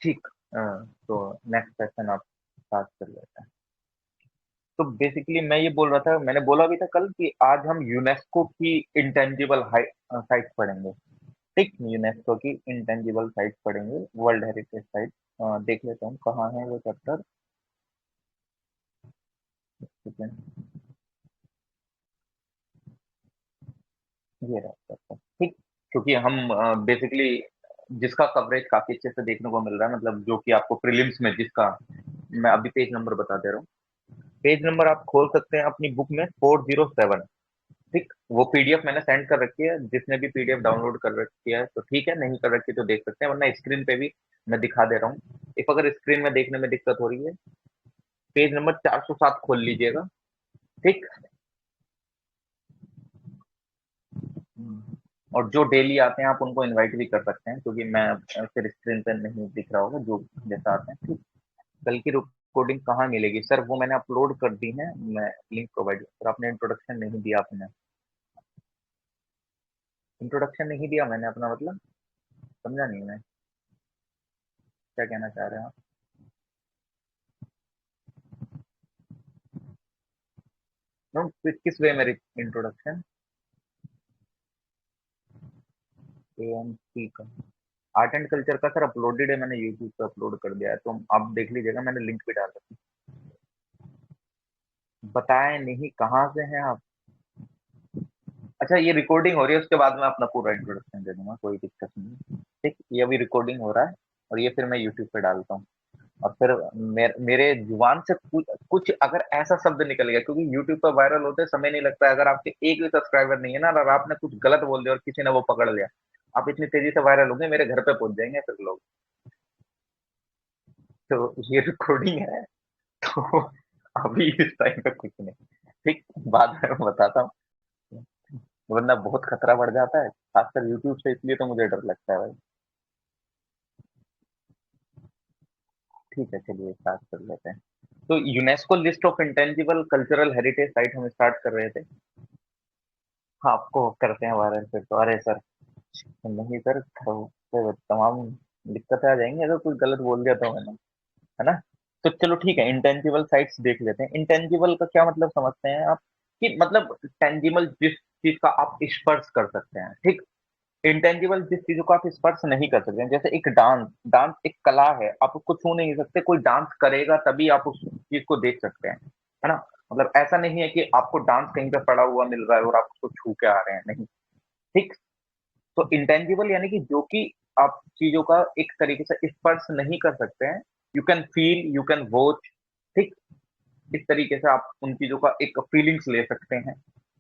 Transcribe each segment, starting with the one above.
ठीक। तो next session आप स्टार्ट कर लेते हैं। तो बेसिकली मैं ये बोल रहा था, मैंने बोला भी था कल कि आज हम यूनेस्को की इंटेंजिबल साइट्स पढ़ेंगे। ठीक, यूनेस्को की इंटेंजिबल साइट्स पढ़ेंगे, वर्ल्ड हेरिटेज साइट। देख लेता हूँ कहाँ है वो चैप्टर। ये रहा चैप्टर। ठीक, क्योंकि हम बेसिकली जिसका कवरेज काफी अच्छे से देखने को मिल रहा है, मतलब जो कि आपको प्रीलिम्स में जिसका, मैं अभी पेज नंबर बता दे रहा हूँ। पेज नंबर आप खोल सकते हैं अपनी बुक में 407। ठीक, वो पीडीएफ मैंने सेंड कर रखी है, जिसने भी पीडीएफ डाउनलोड कर रखी है तो ठीक है, नहीं कर रखी तो देख सकते हैं, वरना स्क्रीन पे भी मैं दिखा दे रहा हूँ। इफ अगर स्क्रीन में देखने में दिक्कत हो रही है, पेज नंबर 407 खोल लीजिएगा। ठीक। और जो डेली आते हैं आप उनको इनवाइट भी कर सकते हैं, क्योंकि मैं फिर स्क्रीन पे नहीं दिख रहा होगा जो जैसा आते हैं। ठीक। कल की रिकॉर्डिंग कहाँ मिलेगी सर? वो मैंने अपलोड कर दी है, मैं लिंक प्रोवाइड, सर आपने इंट्रोडक्शन नहीं दिया। आपने इंट्रोडक्शन नहीं दिया, मैंने अपना मतलब समझा नहीं मैं, क्या कहना चाह रहे हैं आप? नो, किस वे में इंट्रोडक्शन? एएमसी का आर्ट एंड कल्चर का सर अपलोडेड है, मैंने यूट्यूब पे अपलोड कर दिया है, तो आप देख लीजिएगा, मैंने लिंक भी डाल रखी है। बताएं नहीं कहाँ से हैं आप? अच्छा, ये रिकॉर्डिंग हो रही है, उसके बाद मैं अपना पूरा इंट्रोडक्शन दे दूंगा, कोई दिक्कत नहीं। ठीक, ये अभी रिकॉर्डिंग हो रहा है और ये फिर मैं यूट्यूब पे डालता हूँ। और फिर मेरे जुबान से कुछ अगर ऐसा शब्द निकल गया, क्योंकि यूट्यूब पर वायरल होते समय नहीं लगता है, अगर आपके एक भी सब्सक्राइबर नहीं है ना, और आपने कुछ गलत बोल दिया और किसी ने वो पकड़ लिया, आप इतनी तेजी से वायरल होंगे, मेरे घर पे पहुंच जाएंगे फिर लोग। तो ये रिकॉर्डिंग है, तो अभी इस टाइम पे कुछ नहीं। ठीक, बाद में मैं बताता हूँ, वरना बहुत खतरा बढ़ जाता है, खासकर यूट्यूब से, इसलिए तो मुझे डर लगता है भाई। ठीक है, चलिए स्टार्ट कर लेते हैं। तो UNESCO list of intangible cultural heritage site हम स्टार्ट कर रहे थे। हाँ, आपको करते हैं वायरल फिर तो, अरे सर नहीं सर, तो तमाम दिक्कतें आ जाएंगी अगर कोई गलत बोल दिया तो मैंने, है ना? तो चलो ठीक है, इंटेंजिबल साइट्स देख लेते हैं। इंटेंजिबल का क्या मतलब समझते हैं आप? कि मतलब टेंजिबल जिस चीज का आप स्पर्श कर सकते हैं। ठीक। इंटेंजिबल जिस चीजों को आप स्पर्श नहीं कर सकते हैं, जैसे एक डांस, डांस एक कला है, आप उसको छू नहीं सकते, कोई डांस करेगा तभी आप उस चीज को देख सकते हैं, है ना? मतलब ऐसा नहीं है कि आपको डांस कहीं पे पड़ा हुआ मिल रहा है और आप उसको छू के आ रहे हैं, नहीं। ठीक। तो इंटेंजिबल यानी कि जो कि आप चीजों का एक तरीके से स्पर्श नहीं कर सकते हैं। You can feel, you can watch. ठीक। इस तरीके से आप उन चीजों का एक फीलिंग्स ले सकते हैं,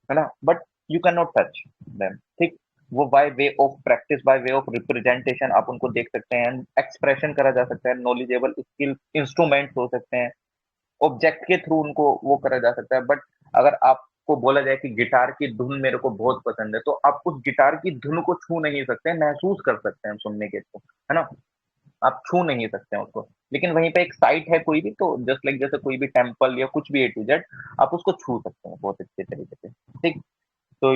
है ना? But you can not touch them. ठीक। वो by way of practice, by way of representation आप उनको देख सकते हैं, एक्सप्रेशन करा जा सकता है, नॉलेजेबल स्किल इंस्ट्रूमेंट्स हो सकते हैं, ऑब्जेक्ट के थ्रू उनको वो करा जा सकता है। बट अगर आपको बोला जाए कि गिटार की धुन मेरे को बहुत पसंद है, तो आप उस गिटार की धुन को छू नहीं सकते हैं, महसूस कर सकते हैं सुनने के थ्रू, है ना? आप छू नहीं सकते हैं उसको। लेकिन वहीं पे एक साइट है कोई भी, तो जस्ट लाइक जैसे कोई भी टेम्पल या कुछ भी ए टू जेड, आप उसको छू सकते हैं बहुत अच्छे तरीके से। ठीक। तो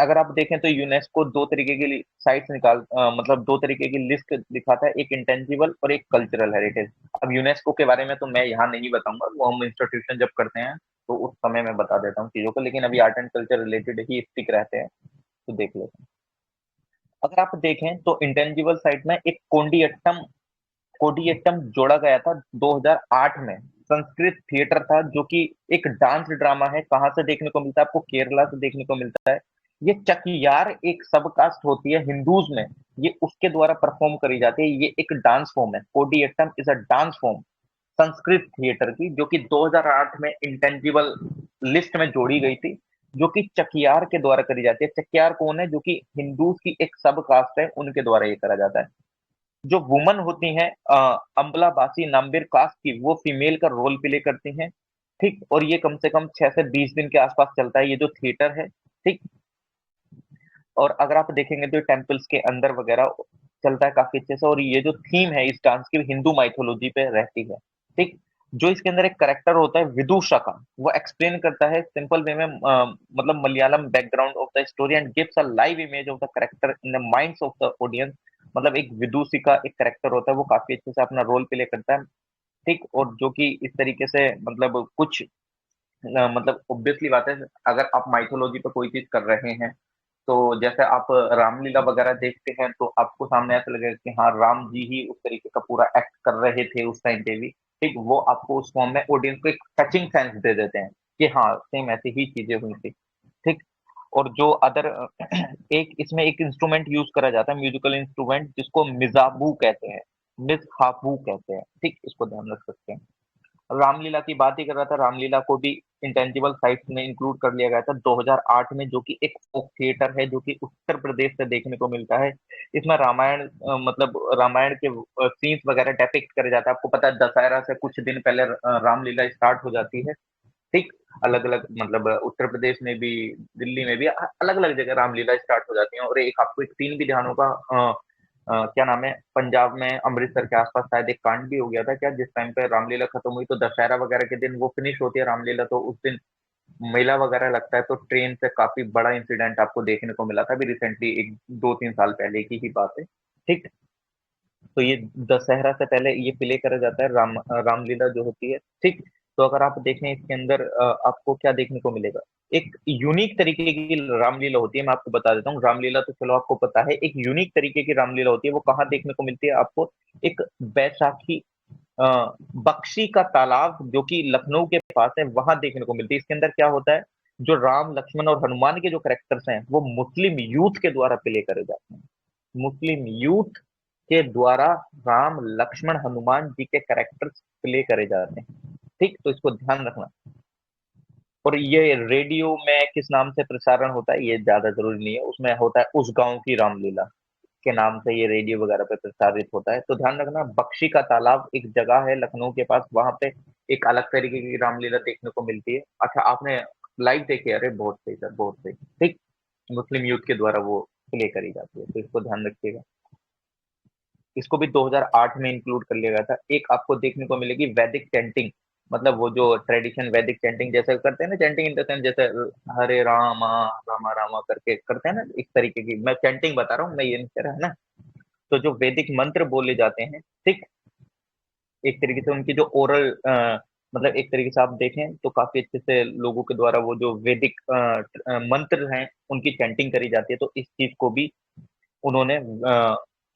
अगर आप देखें तो यूनेस्को दो तरीके की साइट्स मतलब दो तरीके की लिस्ट दिखाता है, एक इंटेंजिबल और एक कल्चरल हेरिटेज। अब यूनेस्को के बारे में तो मैं यहाँ नहीं बताऊंगा, वो हम इंस्टीट्यूशन जब करते हैं तो उस समय मैं बता देता हूँ चीजों को, लेकिन अभी art and culture related he stick रहते हैं, तो देख लेते हैं। अगर आप देखें तो इंटेंजिबल साइट में एक कोडियट्टम जोड़ा गया था 2008 में। संस्कृत थिएटर था, जो कि एक डांस ड्रामा है। कहाँ से देखने को मिलता है आपको? केरला से देखने को मिलता है। ये चकियार एक सबकास्ट होती है हिंदूज में, ये उसके द्वारा परफॉर्म करी जाती है। ये एक डांस फॉर्म है, Koodiyattam is a dance form Sanskrit theatre की, जो कि 2008 में इंटेंजिबल लिस्ट में जोड़ी गई थी, जो कि चकियार के द्वारा करी जाती है। चकियार कौन है? जो कि हिंदूज की एक सब कास्ट है, उनके द्वारा ये करा जाता है। जो वुमन होती हैं, अम्बलाबासी नाम्बिर कास्ट की, वो फीमेल का रोल प्ले करती हैं। ठीक। और ये कम से कम 6 से 20 दिन के आसपास चलता है ये जो थिएटर है। ठीक। और अगर आप देखेंगे तो टेम्पल्स के अंदर वगैरह चलता है काफी अच्छे से, और ये जो थीम है इस डांस की हिंदू माइथोलॉजी पे रहती है। ठीक। जो इसके अंदर एक करेक्टर होता है विदुषा का, वो एक्सप्लेन करता है सिंपल वे में, मतलब Malayalam background of the story and gives a live image of the character in the minds of the audience. मतलब एक विदुषी का एक कैरेक्टर होता है, वो काफ़ी अच्छे से अपना रोल प्ले करता है, ठीक? और जो कि इस तरीके से मतलब कुछ मतलब ऑब्वियसली बात है, अगर आप माइथोलॉजी पे कोई चीज़ कर रहे हैं, तो जैसे आप रामलीला वगैरह देखते हैं, तो आपको सामने ऐसा लगेगा कि हाँ, राम जी ही उस तरीके का पूरा एक्ट कर रहे थे उस टाइम पे भी, ठीक? वो आपको उस फॉर्म में ऑडियंस को एक टचिंग सेंस दे देते हैं, कि हाँ, सेम ऐसी ही चीज़ें हुई थी, ठीक? और जो अदर एक इसमें एक इंस्ट्रूमेंट यूज़ करा जाता है, म्यूज़िकल इंस्ट्रूमेंट जिसको मिज़ाबू कहते हैं, मिज़हाबू कहते हैं, ठीक? इसको ध्यान रख सकते हैं। रामलीला की बात ही कर रहा था, रामलीला को भी इंटेंजिबल साइट्स में इंक्लूड कर लिया गया था 2008 में, जो कि एक फोक थिएटर है जो कि उत्तर प्रदेश से देखने को मिलता है। इसमें रामायण मतलब रामायण के सीन्स वगैरह डेपिक्ट करे जाते हैं। आपको पता है दशहरा से कुछ दिन पहले रामलीला स्टार्ट हो जाती है, ठीक? अलग-अलग मतलब उत्तर प्रदेश में भी, दिल्ली में भी अलग-अलग जगह रामलीला स्टार्ट हो जाती है। और एक आपको एक सीन भी ध्यान होगा, क्या नाम है, पंजाब में अमृतसर के आसपास शायद एक कांड भी हो गया था क्या, जिस टाइम पे रामलीला खत्म हुई, तो दशहरा वगैरह के दिन वो फिनिश होती है रामलीला, तो उस दिन मेला वगैरह लगता है, तो ट्रेन से काफी बड़ा इंसिडेंट आपको देखने को मिला था अभी रिसेंटली, एक 2-3 साल पहले की ही बात है, ठीक? तो ये दशहरा से पहले ये प्ले करा जाता है रामलीला जो होती है, ठीक? तो अगर आप देखें इसके अंदर आपको क्या देखने को मिलेगा, एक यूनिक तरीके की रामलीला होती है। मैं आपको बता देता हूँ, रामलीला तो चलो आपको पता है, एक यूनिक तरीके की रामलीला होती है, वो कहाँ देखने को मिलती है आपको, एक बैसाखी अ, बख्शी का तालाब जो कि लखनऊ के पास है, वहां देखने को मिलती है। इसके अंदर क्या होता है, जो राम लक्ष्मण और हनुमान के जो कैरेक्टर्स हैं, वो मुस्लिम यूथ के द्वारा प्ले करे जाते हैं। मुस्लिम यूथ के द्वारा राम लक्ष्मण हनुमान जी के कैरेक्टर्स प्ले करे जाते हैं, ठीक? तो इसको ध्यान रखना। और ये रेडियो में किस नाम से प्रसारण होता है ये ज्यादा जरूरी नहीं है, उसमें होता है उस गांव की रामलीला के नाम से ये रेडियो वगैरह पे प्रसारित होता है। तो ध्यान रखना, बख्शी का तालाब एक जगह है लखनऊ के पास, वहां पे एक अलग तरीके की रामलीला देखने को मिलती है। अच्छा, आपने लाइव देखी है? अरे बहुत सही सर, बहुत सही, ठीक। मुस्लिम यूथ के द्वारा वो प्ले करी जाती है, तो इसको ध्यान रखिएगा। इसको भी 2008 में इंक्लूड कर लिया गया था। एक आपको देखने को मिलेगी वैदिक चैंटिंग, मतलब वो जो ट्रेडिशन वैदिक चैंटिंग जैसे करते हैं ना, चैंटिंग इन द सेंस जैसे हरे रामा रामा रामा करके करते हैं ना, इस तरीके की मैं चैंटिंग बता रहा हूँ, मैं ये नहीं कह रहा है ना। तो जो वैदिक मंत्र बोले जाते हैं, ठीक, एक तरीके से उनकी जो ओरल मतलब एक तरीके से आप देखें तो काफी अच्छे से लोगों के द्वारा वो जो वैदिक मंत्र हैं उनकी चैंटिंग करी जाती है। तो इस चीज को भी उन्होंने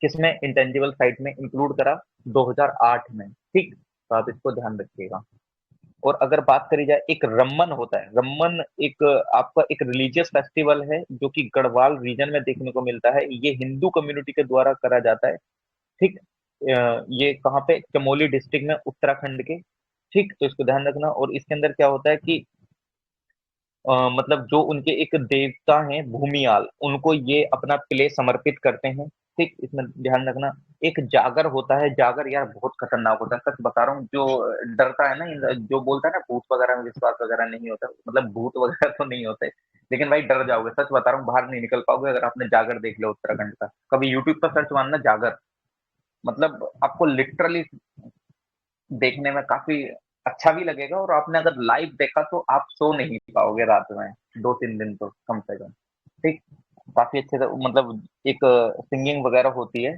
किसमें इंटेंजिबल साइट में इंक्लूड करा, 2008 में, ठीक। तो आप इसको ध्यान रखिएगा। और अगर बात करी जाए, एक रम्मन होता है, रम्मन एक आपका एक रिलीजियस फेस्टिवल है जो कि गढ़वाल रीजन में देखने को मिलता है। ये हिंदू कम्युनिटी के द्वारा करा जाता है, ठीक। ये कहाँ पे, चमोली डिस्ट्रिक्ट में, उत्तराखंड के, ठीक। तो इसको ध्यान रखना। और इसके अंदर क्या होता है कि मतलब जो उनके एक देवता हैं भूमियाल, उनको ये अपना प्ले समर्पित करते हैं, ठीक। इसमें ध्यान रखना। एक जागर होता है, जागर यार बहुत खतरनाक होता है, सच बता रहा हूँ। जो डरता है ना, जो बोलता है ना भूत वगैरह में विश्वास वगैरह नहीं होता, मतलब भूत वगैरह तो नहीं होते, लेकिन भाई डर जाओगे, सच बता रहा हूँ, बाहर नहीं निकल पाओगे अगर आपने जागर देख लिया उत्तराखंड का। कभी यूट्यूब पर सर्च मारना जागर, मतलब आपको लिटरली देखने में काफी अच्छा भी लगेगा, और आपने अगर लाइव देखा तो आप सो नहीं पाओगे रात में 2-3 दिन तो कम से कम, ठीक। काफी अच्छे से मतलब एक सिंगिंग वगैरह होती है,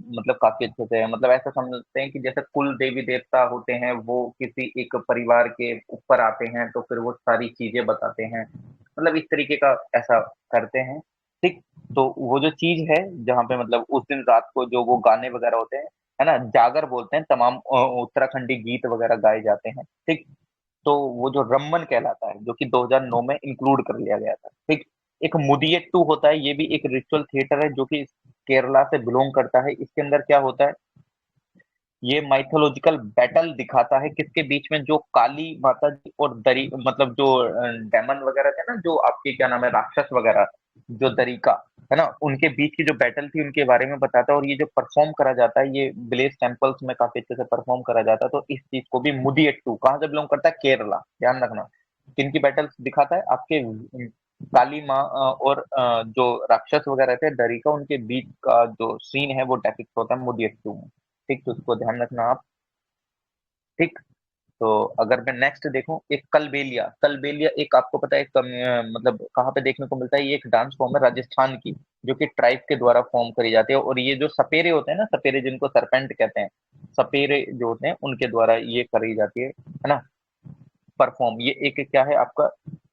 मतलब काफी अच्छे से, मतलब ऐसा समझते हैं कि जैसे कुल देवी देवता होते हैं, वो किसी एक परिवार के ऊपर आते हैं, तो फिर वो सारी चीजें बताते हैं, मतलब इस तरीके का ऐसा करते हैं, ठीक। तो वो जो चीज है जहाँ पे मतलब उस दिन रात को जो वो गाने वगैरह होते हैं, है ना, जागर बोलते हैं, तमाम उत्तराखंडी गीत वगैरह गाए जाते हैं, ठीक। तो वो जो रम्मन कहलाता है, जो कि 2009 में इंक्लूड कर लिया गया था, ठीक। एक मुदियट्टू होता है, ये भी एक रिचुअल थिएटर है जो कि केरला से बिलोंग करता है। इसके अंदर क्या होता है, ये माइथोलॉजिकल बैटल दिखाता है किसके बीच में, जो काली माता जी और दरी मतलब जो डेमन वगैरह थे ना, जो आपके क्या नाम है, राक्षस वगैरह, जो दरिका है ना, उनके बीच की जो बैटल थी उनके बारे में बताता है। और ये जो परफॉर्म करा जाता है, ये विलेज टेम्पल्स में काफी अच्छे से परफॉर्म करा जाता है। तो इस चीज को भी मुदियट्टू कहाँ से बिलोंग करता है, केरला, ध्यान रखना। किनकी बैटल्स दिखाता है, आपके काली माँ और जो राक्षस वगैरह थे दरिका, उनके बीच का जो सीन है वो डेपिक्ट होता है मुदियट्टू में, ठीक। तो उसको ध्यान रखना आप, ठीक। तो अगर मैं नेक्स्ट देखूं, एक कलबेलिया, कलबेलिया एक आपको पता है मतलब कहाँ पे देखने को मिलता है, ये एक डांस फॉर्म है राजस्थान की, जो कि ट्राइब के द्वारा फॉर्म करी जाती है। और ये जो सपेरे होते हैं ना, सपेरे जिनको सरपेंट कहते हैं, सपेरे जो होते हैं उनके द्वारा ये करी जाती है ना, परफॉर्म। ये एक क्या है आपका,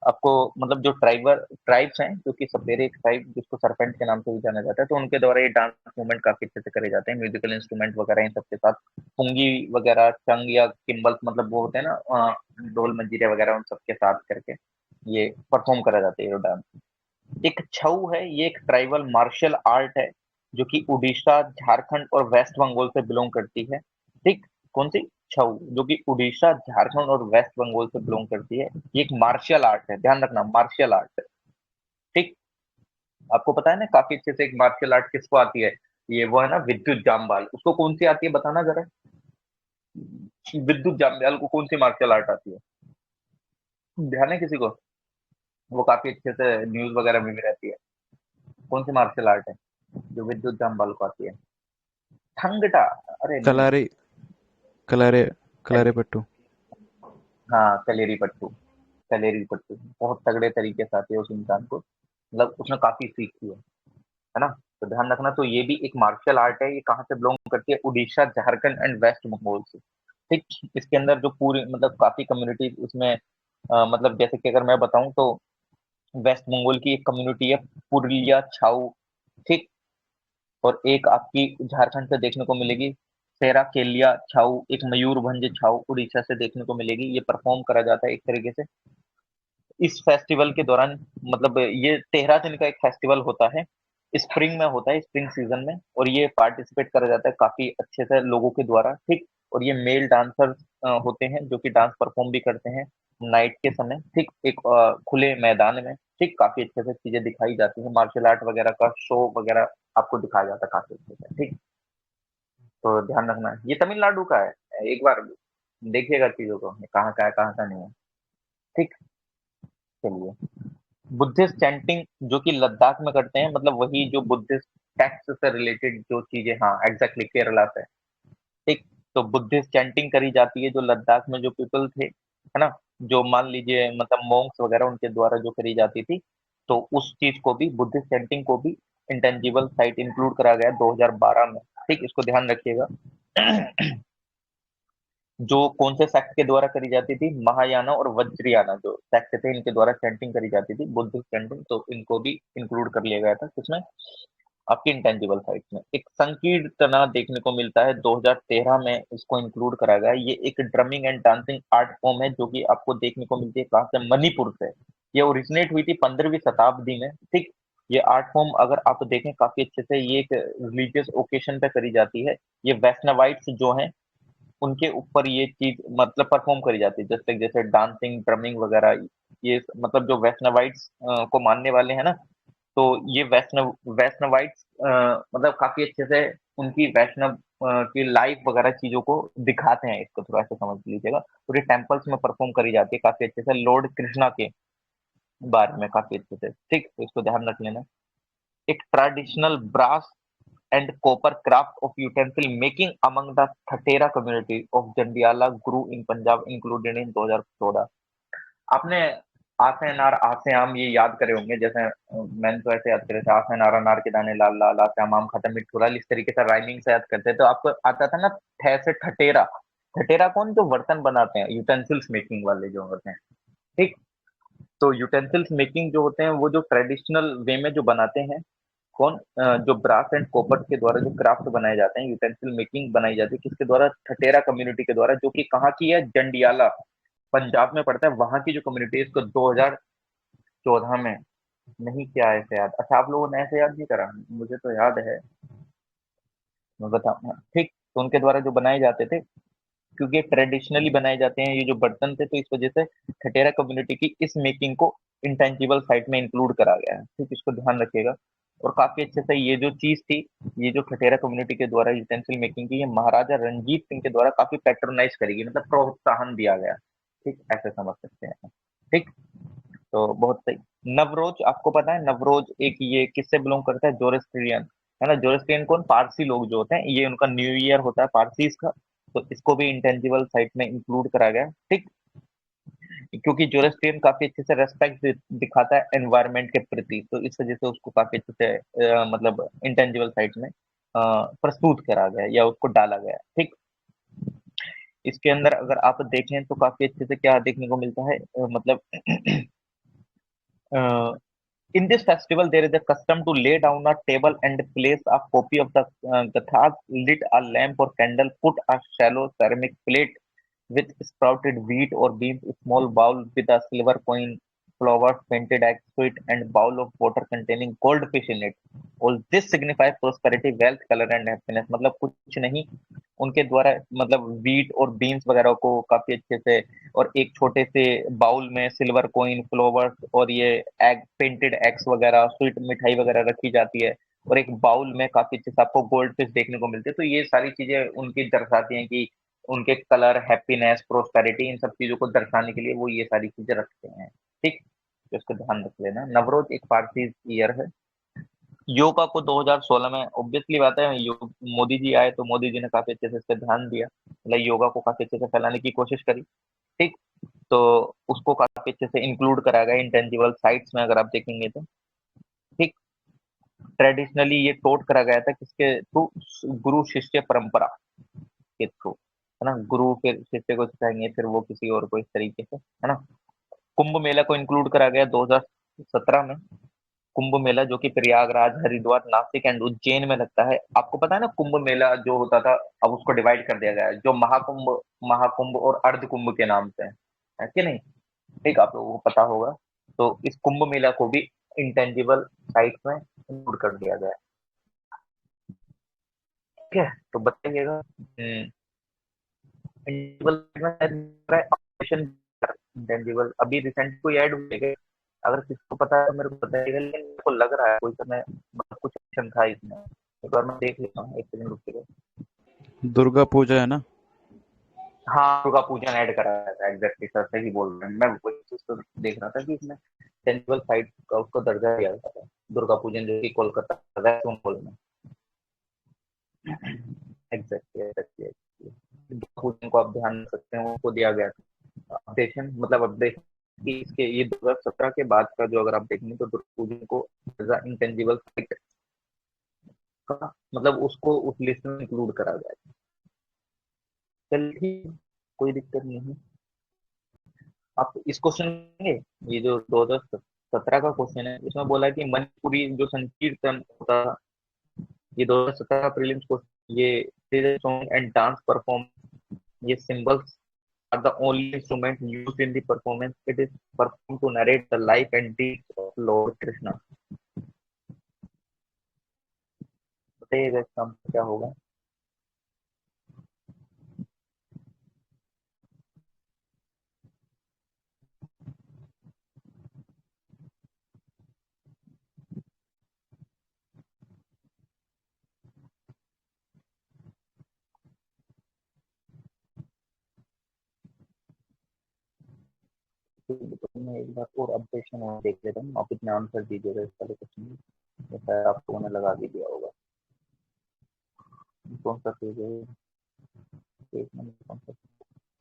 आपको मतलब जो ट्राइब्स हैं, जो कि सपेरे एक ट्राइब जिसको सरपेंट के नाम से भी जाना जाता है, तो उनके द्वारा ये डांस मूवमेंट काफी अच्छे से करे जाते हैं, म्यूजिकल इंस्ट्रूमेंट वगैरह इन सबके साथ, पुंगी वगैरह, चंग या किम्बल्स, मतलब वो होते हैं ना ढोल मंजीरे वगैरह, उन सबके साथ करके ये परफॉर्म करा जाता है ये डांस। एक छऊ है, ये एक ट्राइबल मार्शल आर्ट है, जो कि उड़ीसा, झारखंड और वेस्ट बंगाल से बिलोंग करती है। ठीक, कौन सी, छऊ, जो कि उड़ीसा, झारखंड और वेस्ट बंगाल से बिलोंग करती है। ये एक मार्शल आर्ट है, ध्यान रखना, मार्शल आर्ट है। ठीक, आपको पता है ना काफी अच्छे से एक मार्शल आर्ट किसको आती है, ये वो है ना विद्युत जामवाल, उसको कौन सी आती है बताना जरा, विद्युत जामवाल को कौन सी मार्शल आर्ट आती है, ध्यान है किसी को, वो काफी अच्छे से न्यूज वगैरह में भी रहती है, कौन सी मार्शल आर्ट है जो विद्युत जामवाल को आती है, ठंगटा, अरे नहीं, कलारी, कलारे, कल, कलारे पट्टू। हाँ कलेरी पट्टू, कलेरी पट्टू बहुत तगड़े तरीके से आती है उस इंसान को, मतलब उसने काफी सीखी है ना। तो ध्यान रखना, तो ये भी एक मार्शल आर्ट है, ये कहाँ से बिलोंग करती है, उड़ीसा, झारखंड एंड वेस्ट बंगाल से। ठीक, इसके अंदर जो पूरी मतलब काफी कम्युनिटी इसमें मतलब जैसे कि अगर मैं बताऊं तो वेस्ट बंगाल की एक कम्युनिटी है, पुरुलिया छाऊ। ठीक, और एक आपकी झारखंड से देखने को मिलेगी, सेरा केलिया छाऊ, एक मयूरभंज छाऊ उड़ीसा से देखने को मिलेगी। ये परफॉर्म करा जाता है एक तरीके से इस फेस्टिवल के दौरान, मतलब ये 13 दिन का एक फेस्टिवल होता है, स्प्रिंग में होता है, स्प्रिंग सीजन में, और ये पार्टिसिपेट करा जाता है काफी अच्छे से लोगों के द्वारा। ठीक, और ये मेल डांसर्स होते हैं जो कि डांस परफॉर्म भी करते हैं नाइट के समय। ठीक, एक खुले मैदान में। ठीक, काफी अच्छे से चीजें दिखाई जाती है, मार्शल आर्ट वगैरह का शो वगैरह आपको दिखाया जाता है काफी अच्छे से। ठीक, तो ध्यान रखना है ये तमिलनाडु का है, एक बार देखिएगा चीजों को, ये कहाँ का है कहाँ का नहीं है। ठीक, चलिए, बुद्धिस्ट चैंटिंग जो कि लद्दाख में करते हैं, मतलब वही जो बुद्धिस्ट टेक्स्ट से रिलेटेड जो चीजें, हाँ एग्जैक्टली केरला से। ठीक, तो बुद्धिस्ट चैंटिंग करी जाती है जो लद्दाख में जो पीपल थे, है ना, जो मान लीजिए मतलब मॉन्क्स वगैरह उनके द्वारा जो करी जाती थी, तो उस चीज को भी, बुद्धिस्ट चैंटिंग को भी इंटेंजिबल साइट इंक्लूड करा गया 2012 में। ठीक, इसको ध्यान रखिएगा। जो कौन से सेक्ट के द्वारा करी जाती थी, महायाना और वज्रयाना जो सेक्ट थे, इनके द्वारा चैंटिंग करी जाती थी, बुद्धिस्ट चैंटिंग, तो इनको भी इंक्लूड कर लिया गया था किसमें, आपकी इंटेंजिबल साइट्स में। एक संकीर्तना देखने को मिलता है 2013 में, इसको इंक्लूड करा गया है। ये एक drumming and dancing art form है जो कि आपको देखने को मिलती है कहाँ से, मणिपुर से। ये ओरिजिनेट हुई थी 15वीं शताब्दी में। ठीक, ये आर्ट फॉर्म अगर आप देखें काफी अच्छे से, ये एक रिलीजियस ओकेशन पे करी जाती है। ये वैष्णवाइट्स जो हैं उनके ऊपर ये चीज मतलब परफॉर्म करी जाती है, जैसे जैसे डांसिंग, ड्रमिंग वगैरह। ये मतलब जो वैष्णवाइट्स को मानने वाले हैं ना, तो ये वैष्णवाइट्स मतलब काफी अच्छे से उनकी वैष्णव की लाइफ वगैरह चीजों को दिखाते हैं, इसको थोड़ा सा समझ लीजिएगा। पूरे टेम्पल्स में परफॉर्म करी जाती है काफी अच्छे से, लॉर्ड कृष्णा के बारे में काफी अच्छे से। ठीक, तो इसको ध्यान रख लेना। एक traditional brass and copper craft of utensil making among the Thatera community of Jandiala grew in Punjab included in 2014। आपने आसे अनार आसे आम ये याद करे होंगे, जैसे मैंने तो ऐसे याद करे थे, आसे अनार अनार के दाने लाल लाल, आसे आम आम खत्म मिठ फुलाल, इस तरीके से राइमिंग से याद करते हैं। तो आपको आता था ना ठ से ठटेरा, ठटेरा कौन, जो बर्तन बनाते हैं, यूटेंसिल्स मेकिंग वाले जो होते हैं। ठीक, तो यूटेंसिल्स मेकिंग जो होते हैं वो जो ट्रेडिशनल वे में जो बनाते हैं, कौन, जो ब्रास एंड कॉपर के द्वारा जो क्राफ्ट बनाए जाते हैं, यूटेंसिल मेकिंग बनाई जाती है किसके द्वारा, ठटेरा कम्युनिटी के द्वारा, जो कि कहाँ की है, जंडियाला, पंजाब में पड़ता है। वहां की जो कम्युनिटी है, इसको 2014 में, नहीं किया है ऐसे याद, अच्छा आप लोगों ने ऐसे याद नहीं करा, मुझे तो याद है, मैं बताऊँ। ठीक, तो उनके द्वारा जो बनाए जाते थे, क्योंकि ट्रेडिशनली बनाए जाते हैं ये जो बर्तन थे, तो इस वजह से खटेरा कम्युनिटी की इस मेकिंग को इंटेंजिबल साइट में इंक्लूड करा गया है। ठीक, इसको ध्यान रखिएगा। और काफी अच्छे से ये जो चीज थी, ये जो खटेरा कम्युनिटी के द्वारा यूटेंसिल मेकिंग की, ये महाराजा रणजीत सिंह के द्वारा काफी पैट्रोनाइज करेगी, मतलब प्रोत्साहन दिया गया। ठीक, ऐसे समझ सकते हैं। ठीक, तो बहुत सही। नवरोज, आपको पता है नवरोज एक ये किससे बिलोंग करता है, जोरोस्ट्रियन, है ना। जोरोस्ट्रियन कौन, पारसी लोग जो होते हैं, ये उनका न्यू ईयर होता है पारसीज का। तो इसको भी इंटेंजिबल साइट में इंक्लूड करा गया, ठीक। क्योंकि जोरोस्ट्रियन काफी अच्छे से रेस्पेक्ट दिखाता है एनवायरनमेंट के प्रति, तो इस वजह से उसको काफी अच्छे से मतलब इंटेंजिबल साइट में प्रस्तुत करा गया या उसको डाला गया, ठीक। इसके अंदर अगर आप देखें तो काफी अच्छे से क्या देखने को मिलता है, मतलब in this festival, there is a custom to lay down a table and place a copy of the Gathas, lit a lamp or candle, put a shallow ceramic plate with sprouted wheat or beans, a small bowl with a silver coin, flowers, painted eggs, sweet, and bowl of water containing goldfish in it. All this signifies prosperity, wealth, color, and happiness. मतलब कुछ नहीं, उनके द्वारा मतलब wheat और beans वगैरह को काफी अच्छे से, और एक छोटे से बाउल में सिल्वर कॉइन, फ्लावर्स और ये एग, पेंटेड एग्स वगैरह, स्वीट मिठाई वगैरह रखी जाती है, और एक बाउल में काफी अच्छे से आपको गोल्ड फिश देखने को मिलते हैं। तो ये सारी चीजें उनकी दर्शाती हैं कि उनके कलर, हैप्पीनेस, प्रोस्पेरिटी, इन सब चीजों को दर्शाने के लिए वो ये सारी चीजें रखते हैं, ठीक। तो इसको ध्यान रख लेना। नवरोज एक पारसी ईयर है। योगा को 2016 में ऑब्वियसली बात है, मोदी जी आए तो मोदी जी ने काफी अच्छे से इस पे ध्यान दिया, मतलब योगा को काफी अच्छे से फैलाने की कोशिश करी, ठीक। तो उसको काफी अच्छे से इंक्लूड करा गया इंटेंजिबल साइट्स में, अगर आप देखेंगे तो, ठीक। ट्रेडिशनली ये टोट करा गया था किसके थ्रू? गुरु शिष्य परंपरा के थ्रू, है ना। गुरु फिर शिष्य को सिखाएंगे, फिर वो किसी और को, इस तरीके से, है ना। कुंभ मेला को इंक्लूड करा गया 2017 में। कुंभ मेला जो कि प्रयागराज, हरिद्वार, नासिक एंड उज्जैन में लगता है। आपको पता है ना, कुंभ मेला जो होता था अब उसको डिवाइड कर दिया गया है, जो महाकुंभ, महाकुंभ और अर्ध कुंभ के नाम से है कि नहीं, ठीक। आप लोगों को पता होगा। तो इस कुंभ मेला को भी इंटेंजिबल साइट में इंक्लूड कर दिया गया है, ठीक है। तो बताइएगा इंटेंजिबल ऑपरेशन, इंटेंजिबल अभी रिसेंट कोई ऐड हुए क्या? अगर किसको पता है तो मेरे को बताइएगा, लेकिन मेरे को लग रहा है कोई समय मतलब कुछ ऑप्शन था इसमें। एक बार मैं देख लेता हूँ, एक सेकंड रुकिएगा। दुर्गा पूजा है ना। हाँ, दुर्गा पूजन ऐड करा गया था, एग्जैक्टली सर, सही बोल रहे हैं। मैं वही चीज तो देख रहा था कि इसमें टेंजिबल साइट का उसको दर्जा दिया गया था, दुर्गा पूजन जो कि कोलकाता वेस्ट बंगाल में, एग्जैक्टली एग्जैक्टली। दुर्गा पूजन को आप ध्यान रख सकते हैं, उसको दिया गया था अपडेशन, मतलब अपडेशन कि इसके ये 2017 के बाद का जो अगर आप देखेंगे तो दुर्गा पूजन को इंटेंजिबल साइट का मतलब उसको उस लिस्ट में इंक्लूड करा गया है। चलिए ठीक है, कोई दिक्कत नहीं है। आप इस क्वेश्चन में, ये जो 2017 का क्वेश्चन है, इसमें बोला है कि मणिपुरी जो संकीर्तन होता था, ये 2017 का प्रीलिम्स क्वेश्चन, ये सॉन्ग एंड डांस परफॉर्म, ये symbols are the only instrument used in the performance. It is performed to narrate the life and deeds of Lord Krishna. बताइएगा इसका आंसर क्या होगा? तो मैं एक बार और अपडेशन और देख लेता हूँ, आप इतने आंसर दीजिएगा इस वाले क्वेश्चन में, जैसा आप लोगों ने लगा भी दिया होगा। कौन सा पेज है? पेज नंबर कौन सा?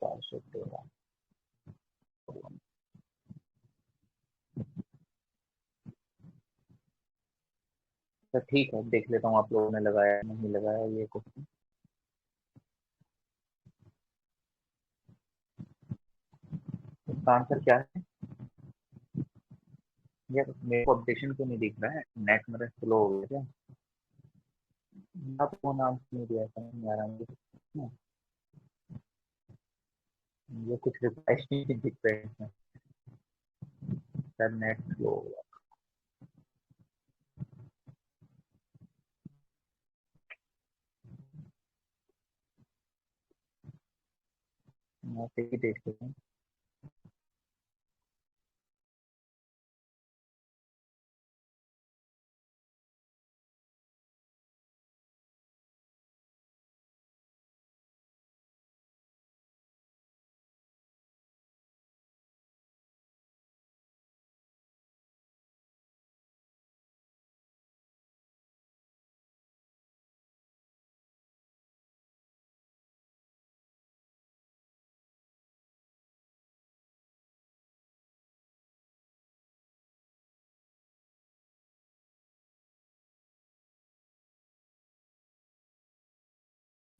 413। तो ठीक है, देख लेता हूँ आप लोगों ने लगाया नहीं लगाया ये क्वेश्चन। इसका आंसर क्या है यार? मेरे को अपडेशन क्यों नहीं दिख रहा है? नेट मेरा स्लो हो गया क्या? आपको नाम नहीं दिया, समझ नहीं आ रहा मुझे। ये कुछ रिप्लाई नहीं दिख रहे हैं, शायद नेट स्लो हो गया। मैं ऐसे ही देख लेता हूँ।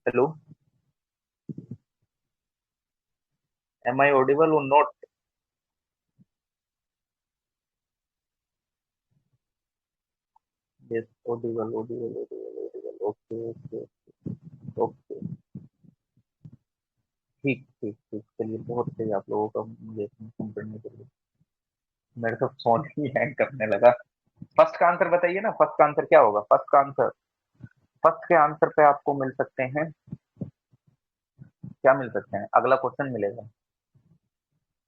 हेलो, एम आई ऑडिबल और not? Yes, Audible Audible Audible Audible, okay okay okay. ठीक ठीक ठीक, चलिए बहुत सही आप लोगों का मुझे इन्फॉर्म करने के लिए। मेरे तो फोन ही हैंग करने लगा। फर्स्ट का आंसर बताइए ना, फर्स्ट का आंसर क्या होगा? फर्स्ट का आंसर, फर्स्ट के आंसर पे आपको मिल सकते हैं, क्या मिल सकते हैं, अगला क्वेश्चन मिलेगा।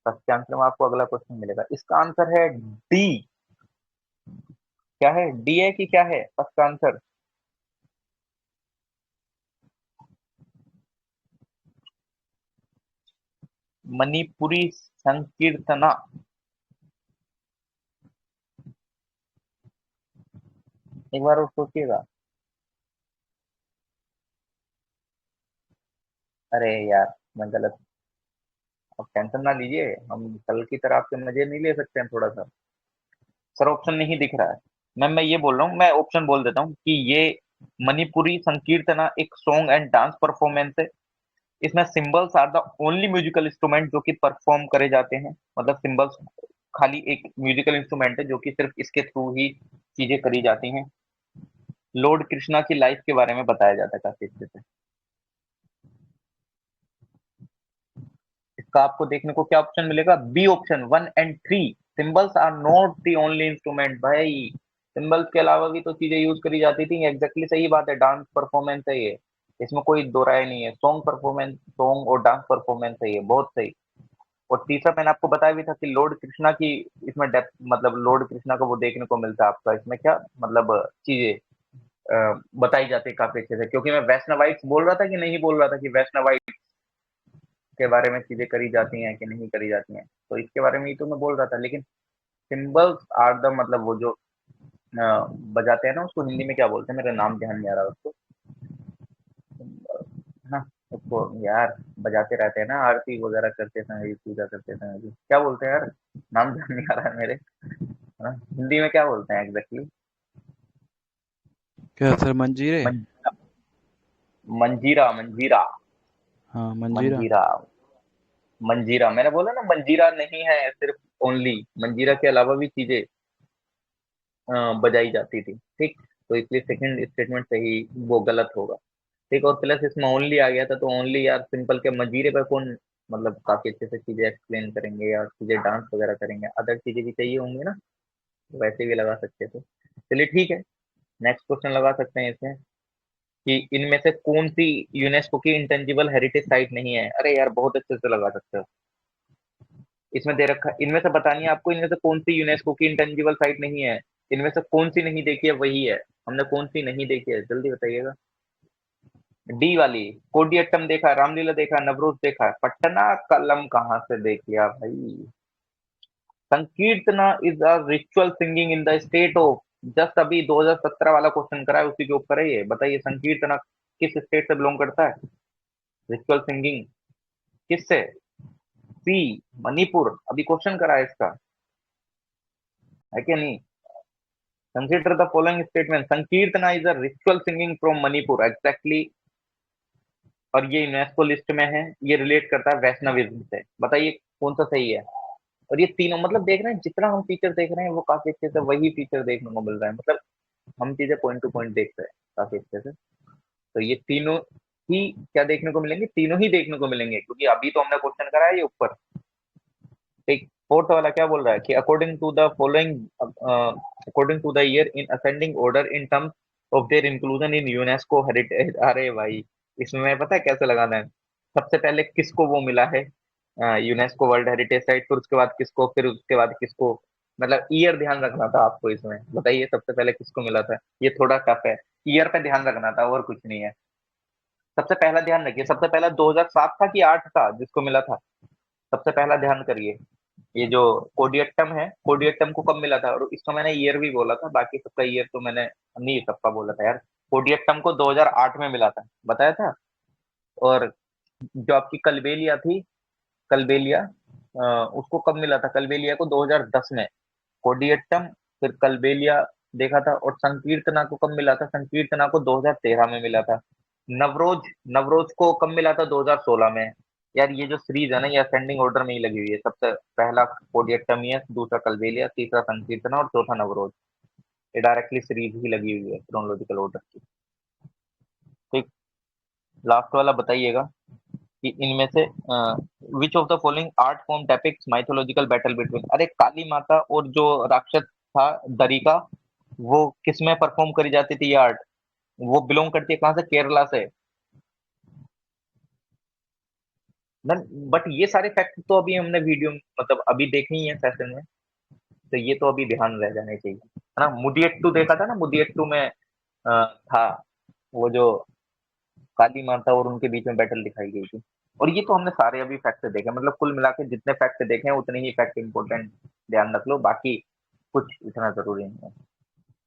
फर्स्ट के आंसर में आपको अगला क्वेश्चन मिलेगा, इसका आंसर है डी। क्या है, डी है कि क्या है फर्स्ट का आंसर? मणिपुरी संकीर्तना। एक बार और सोचिएगा। अरे यार, मैं गलत। अब टेंशन ना लीजिए, हम कल की तरह आपके मजे नहीं ले सकते हैं थोड़ा सा। सर ऑप्शन नहीं दिख रहा है। मैम मैं ये बोल रहा हूँ, मैं ऑप्शन बोल देता हूँ कि ये मणिपुरी संकीर्तना एक सॉन्ग एंड डांस परफॉर्मेंस है। इसमें cymbals are the only musical instrument जो कि परफॉर्म करे जाते हैं। मतलब सिंबल्स खाली एक म्यूजिकल इंस्ट्रूमेंट है जो कि सिर्फ इसके थ्रू ही चीजें करी जाती हैं। लॉर्ड कृष्णा की लाइफ के बारे में बताया जाता है काफी अच्छे से। इसका आपको देखने को क्या ऑप्शन मिलेगा? B option 1 and 3। Cymbals are not the only instrument भाई। सिंबल्स के अलावा भी तो चीजें यूज करी जाती थी, एग्जैक्टली सही बात है, डांस परफॉर्मेंस है ये। इसमें कोई दो राय नहीं है, सॉन्ग परफॉर्मेंस, सॉन्ग और डांस परफॉर्मेंस है ये, बहुत सही। और तीसरा मैंने आपको बताया भी था कि लॉर्ड कृष्णा की इसमें डेप्थ, मतलब लॉर्ड कृष्णा को वो देखने को मिलता है आपका इसमें, क्या मतलब चीजें बताई जाती है काफी अच्छे से। क्योंकि मैं वैष्णवाइट्स बोल रहा था कि नहीं बोल रहा था कि वैष्णवाइट के बारे में चीजें करी जाती हैं कि नहीं करी जाती हैं, तो इसके बारे में ही तो मैं बोल रहा था। लेकिन सिंबल्स आर द, मतलब वो जो बजाते हैं ना, उसको हिंदी में क्या बोलते हैं, मेरा नाम ध्यान नहीं आ रहा उसको। हाँ, उसको यार बजाते रहते हैं ना, आरती वगैरह करते समय भी, पूजा करते समय भी, क्या बोलते हैं यार, नाम ध्यान नहीं आ रहा है मेरे। हाँ, हिंदी में क्या बोलते हैं एग्जैक्टली? क्या सर, मंजीरे? मंजीरा, मंजीरा मंजीरा। हाँ, मंजीरा। मंजीरा, मंजीरा मैंने बोला ना, मंजीरा नहीं है सिर्फ ओनली, मंजीरा के अलावा भी चीजें बजाई जाती थी, ठीक। तो इसलिए सेकंड स्टेटमेंट सही, वो गलत होगा। ठीक, और प्लस इसमें ओनली आ गया था, तो ओनली यार सिंपल के मंजीरे पर कौन, मतलब काफी अच्छे से चीजें एक्सप्लेन करेंगे या चीजें डांस वगैरह करेंगे, अदर चीजें भी चाहिए होंगी ना, तो वैसे भी लगा सकते थे। चलिए ठीक है, नेक्स्ट क्वेश्चन लगा सकते हैं इसमें कि इनमें से कौन सी यूनेस्को की इंटेंजिबल हेरिटेज साइट नहीं है। अरे यार बहुत अच्छे से लगा सकते हो। इसमें दे रखा है, इनमें से बतानी है आपको, इनमें से कौन सी यूनेस्को की इंटेंजिबल साइट नहीं है। इनमें से कौन सी नहीं देखी है, वही है। हमने कौन सी नहीं देखी है, जल्दी बताइएगा। डी वाली, कोडियट्टम देखा, रामलीला देखा, नवरोज देखा, पटना कलम कहाँ से देख लिया भाई। Sankirtana is a ritual singing in the state of, just अभी 2017 वाला क्वेश्चन करा है, उसी के ऊपर है ये। बताइए संकीर्तना किस स्टेट से बिलोंग करता है? रिचुअल सिंगिंग किससे? सी, मणिपुर। अभी क्वेश्चन करा है इसका, है क्या नहीं? Consider the following statement, Sankirtana is a ritual singing from Manipur, exactly. और ये यूनेस्को लिस्ट में है, ये रिलेट करता है वैष्णविज्म से। बताइए कौन सा सही है। और ये तीनों, मतलब देख रहे हैं, जितना हम फीचर देख रहे हैं वो काफी अच्छे से वही फीचर देखने को मिल रहा है, मतलब हम चीजें पॉइंट टू पॉइंट देख रहे हैं काफी अच्छे से। तो ये तीनों ही क्या देखने को मिलेंगे, तीनों ही देखने को मिलेंगे, क्योंकि अभी तो हमने क्वेश्चन करा है ये ऊपर। ठीक, फोर्थ वाला क्या बोल रहा है कि according to the following, according to the year in ascending order in terms of their inclusion in UNESCO heritage. अरे भाई, इसमें पता है कैसे लगाना है? सबसे पहले किसको वो मिला है यूनेस्को वर्ल्ड हेरिटेज साइट, फिर उसके बाद किसको, फिर उसके बाद किसको, मतलब ईयर ध्यान रखना था आपको इसमें। बताइए सबसे पहले किसको मिला था, ये थोड़ा टफ है, ईयर पे ध्यान रखना था और कुछ नहीं है। सबसे पहला ध्यान रखिए, सबसे पहला 2007 था कि 8 था जिसको मिला था? सबसे पहला ध्यान करिए, ये जो कोडियट्टम है, कोडियट्टम को कब मिला था? और इसको मैंने ईयर भी बोला था, बाकी सबका ईयर तो मैंने नहीं सबका बोला था यार। कोडियट्टम को 2008 में मिला था, बताया था। और जो आपकी कलबेलिया थी, कलबेलिया, उसको कब मिला था? कलबेलिया को 2010 में। कोडियट्टम, फिर कलबेलिया देखा था। और संकीर्तना को कब मिला था? संकीर्तना को 2013 में मिला था। नवरोज नवरोज को कब मिला था? 2016 में। यार ये जो सीरीज है ना, ये असेंडिंग ऑर्डर में ही लगी हुई है। सबसे पहला कोडिएक्टमियस, दूसरा कल्वेलिया, तीसरा संकीर्तना और चौथा नवरोज। ये डायरेक्टली सीरीज ही लगी हुई है क्रोनोलॉजिकल ऑर्डर की। ठीक। लास्ट वाला बताइएगा कि इनमें से which of the following art form depicts mythological battle between, अरे काली माता और जो राक्षस था दरिका, वो किसमें परफॉर्म करी जाती थी ये आर्ट? वो बिलोंग करती है कहाँ से? केरला से। बट ये सारे फैक्ट तो अभी हमने वीडियो मतलब अभी देखे ही है सेशन में, तो ये तो अभी ध्यान रह जाने चाहिए, है ना। मुदियट्टू देखा था ना, मुदियट्टू में था वो जो काली माता और उनके बीच में बैटल दिखाई गई थी। और ये तो हमने सारे अभी फैक्ट देखे, मतलब कुल मिला के जितने फैक्ट देखे हैं उतने ही फैक्ट इंपॉर्टेंट ध्यान रख लो, बाकी कुछ इतना जरूरी नहीं है।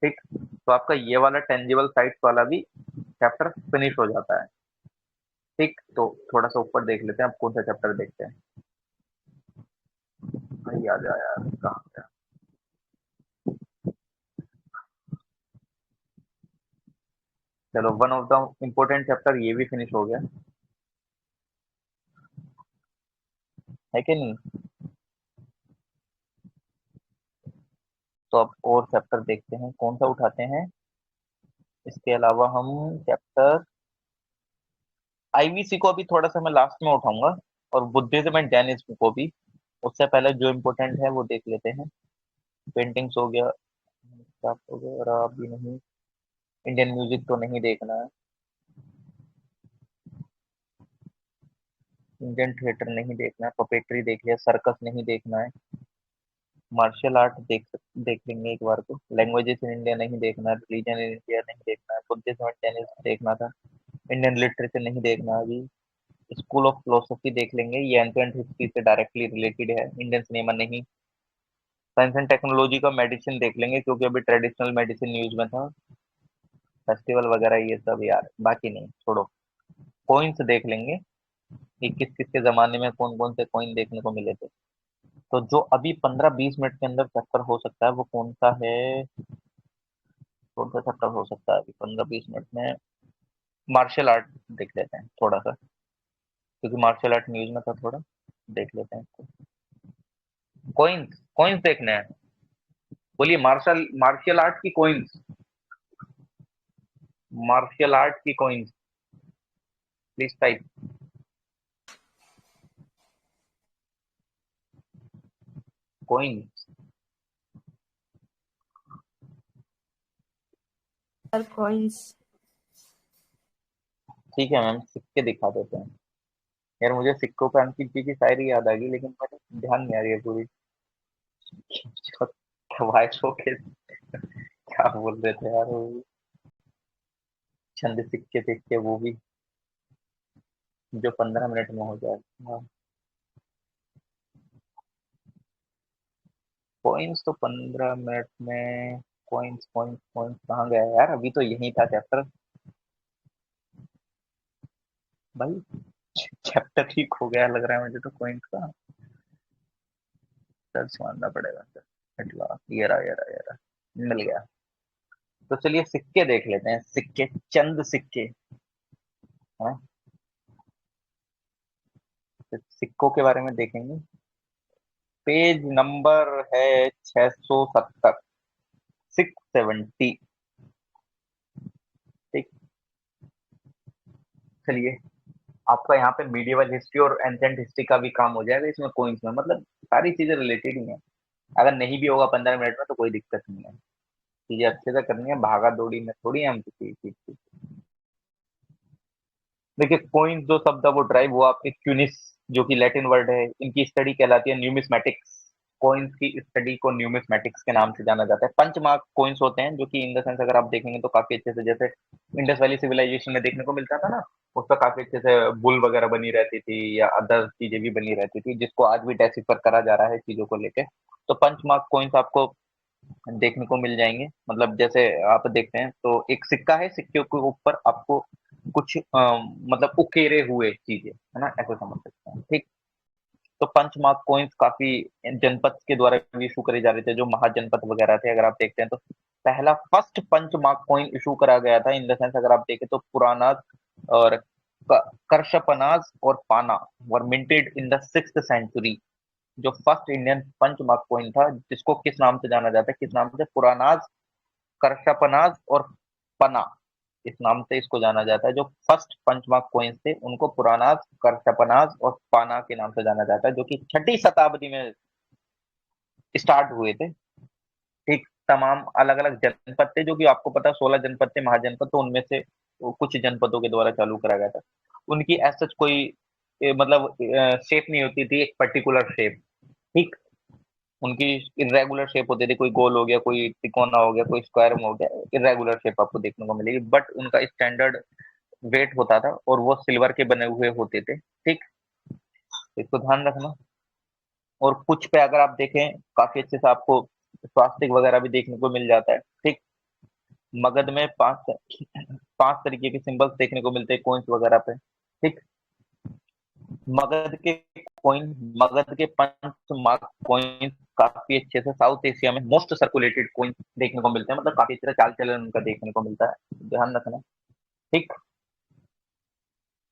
ठीक। तो आपका ये वाला टेंजिबल साइट्स वाला भी चैप्टर फिनिश हो जाता है। ठीक। तो थोड़ा सा ऊपर देख लेते हैं, आप कौन सा चैप्टर देखते हैं? भाई आ जा यार, कहाँ पे? चलो, one of the important chapter ये भी फिनिश हो गया, है कि नहीं? तो अब और चैप्टर देखते हैं, कौन सा उठाते हैं। इसके अलावा हम चैप्टर आईवीसी को अभी थोड़ा सा मैं लास्ट में उठाऊंगा, और बुद्धिज्म एंड जैनिज्म को भी। उससे पहले जो इम्पोर्टेंट है वो देख लेते हैं। पेंटिंग्स हो गया, क्राफ्ट हो गया, और अभी नहीं, इंडियन म्यूजिक तो नहीं देखना है, इंडियन थिएटर नहीं देखना है, पपेट्री देख लिया, सर्कस नहीं देखना है, मार्शल आर्ट देख लेंगे एक बार को, लैंग्वेजेस इन इंडिया नहीं देखना है, रिलीजन इन इंडिया नहीं देखना है, बुद्धिज्म एंड जैनिज्म देखना था, इंडियन लिटरेचर नहीं देखना अभी, स्कूल ऑफ फिलोसफी देख लेंगे, ये एंशिएंट हिस्ट्री से डायरेक्टली रिलेटेड है, इंडियन सिनेमा नहीं। साइंस एंड टेक्नोलॉजी का मेडिसिन देख लेंगे, क्योंकि अभी ट्रेडिशनल मेडिसिन यूज में था, फेस्टिवल वगैरह ये सब यार, बाकी नहीं, छोड़ो। कॉइन्स देख लेंगे कि किस किस के जमाने में कौन कौन से कॉइन देखने को मिले थे। तो जो अभी 15-20 मिनट के अंदर चैप्टर हो सकता है वो कौन सा है? कौन सा चैप्टर हो सकता है अभी 15-20 मिनट में? मार्शल आर्ट देख लेते हैं थोड़ा सा, क्योंकि मार्शल आर्ट न्यूज में था थोड़ा, देख लेते हैं इसको। कॉइन्स कॉइन्स देखने हैं? बोलिए, मार्शल मार्शल आर्ट की कॉइन्स, मार्शल आर्ट की coins, please type. Coins. Sir coins. ठीक है मैम, सिक्के दिखा देते हैं। यार मुझे सिक्कों पे अंकित जी की शायरी याद आ गई, लेकिन मेरे ध्यान नहीं आ रही है पूरी। वाइट शोकेस, क्या बोल रहे थे यार वो, छंद सिक्के देख के वो भी, जो 15 मिनट में हो जाए। हाँ, कॉइन्स तो 15 मिनट में। कॉइन्स कॉइन्स कॉइन्स कहाँ गया यार? अभी तो यही था चैप्टर भाई। चैप्टर ठीक हो गया लग रहा है मुझे तो कॉइन्स का। सर्च मारना पड़ेगा सर। ये रहा ये रहा ये रहा, मिल गया। तो चलिए सिक्के देख लेते हैं, सिक्के, चंद सिक्के। हाँ, तो सिक्कों के बारे में देखेंगे। पेज नंबर है 670, 670। ठीक। चलिए, आपका यहाँ पे मीडिएवल हिस्ट्री और एंशिएंट हिस्ट्री का भी काम हो जाएगा इसमें, कोइंस में, मतलब सारी चीजें रिलेटेड ही है। अगर नहीं भी होगा 15 मिनट में तो कोई दिक्कत नहीं है, चीजें अच्छे से करनी है, भागा दौड़ी में थोड़ी हम किसी चीज की। देखिए, कोइंस जो शब्द है वो ड्राइव हुआ आपके क्यूनिस, जो कि लैटिन वर्ड है, इनकी स्टडी कहलाती है न्यूमिस्मेटिक्स। कॉइन्स की स्टडी को न्यूमिस्मेटिक्स के नाम से जाना जाता है। पंच मार्क कॉइन्स होते हैं, जो कि इन द सेंस अगर आप देखेंगे तो काफी अच्छे से, जैसे इंडस वैली सिविलाइजेशन में देखने को मिलता था ना, उस पर काफी अच्छे से बुल वगैरह बनी रहती थी, या अदर चीजें भी बनी रहती थी, जिसको आज भी डेसिफर करा जा रहा है चीजों को लेके। तो पंच मार्क कॉइन्स आपको देखने को मिल जाएंगे। मतलब जैसे आप देखते हैं तो एक सिक्का है, सिक्के के ऊपर आपको कुछ मतलब उकेरे हुए चीजें, है ना, ऐसे समझ सकते हैं। ठीक। तो पंच मार्क कॉइन्स काफी जनपद के द्वारा भी इशू करे जा रहे थे, जो महाजनपद वगैरह थे। अगर आप देखते हैं तो पहला first punch mark coin issue करा गया था इन द सेंस, अगर आप देखें तो पुराना और करशपनाज और पाना were minted in the 6th century. जो first Indian punch mark coin था, जिसको किस नाम से जाना जाता है, किस नाम से, पुरानाज, करशपनाज और पना, इस नाम से इसको जाना जाता है। जो फर्स्ट पंचमार्क कॉइन्स थे उनको पुरानाज, करशपनाज और पाना के नाम से जाना जाता है, जो कि 6ठी शताब्दी में स्टार्ट हुए थे। ठीक, तमाम अलग अलग जनपद थे, जो कि आपको पता है 16 जनपद थे महाजनपद, तो उनमें से कुछ जनपदों के द्वारा चालू करा गया था। उनकी ऐसा कोई मतलब शेप नहीं होती थी, एक पर्टिकुलर शेप। ठीक, उनकी इरेगुलर शेप होती थी, कोई गोल हो गया, कोई तिकोना हो गया, कोई स्क्वायर में हो गया, इरेगुलर शेप आपको देखने को मिलेगी। बट उनका स्टैंडर्ड वेट होता था और वो सिल्वर के बने हुए होते थे। ठीक, इसको ध्यान रखना। और कुछ पे अगर आप देखें, काफी अच्छे से आपको स्वास्तिक वगैरह भी देखने को मिल जाता है। ठीक, मगध में पांच पांच तरीके के सिंबल्स देखने को मिलते हैं कॉइन्स वगैरह पे। ठीक, मगध के कॉइन, मगध के पंच मार्क कॉइन काफी अच्छे से साउथ एशिया में मोस्ट सर्कुलेटेड कॉइन देखने को मिलते हैं, मतलब काफी अच्छे से चाल चलन उनका देखने को मिलता है, ध्यान रखना। ठीक,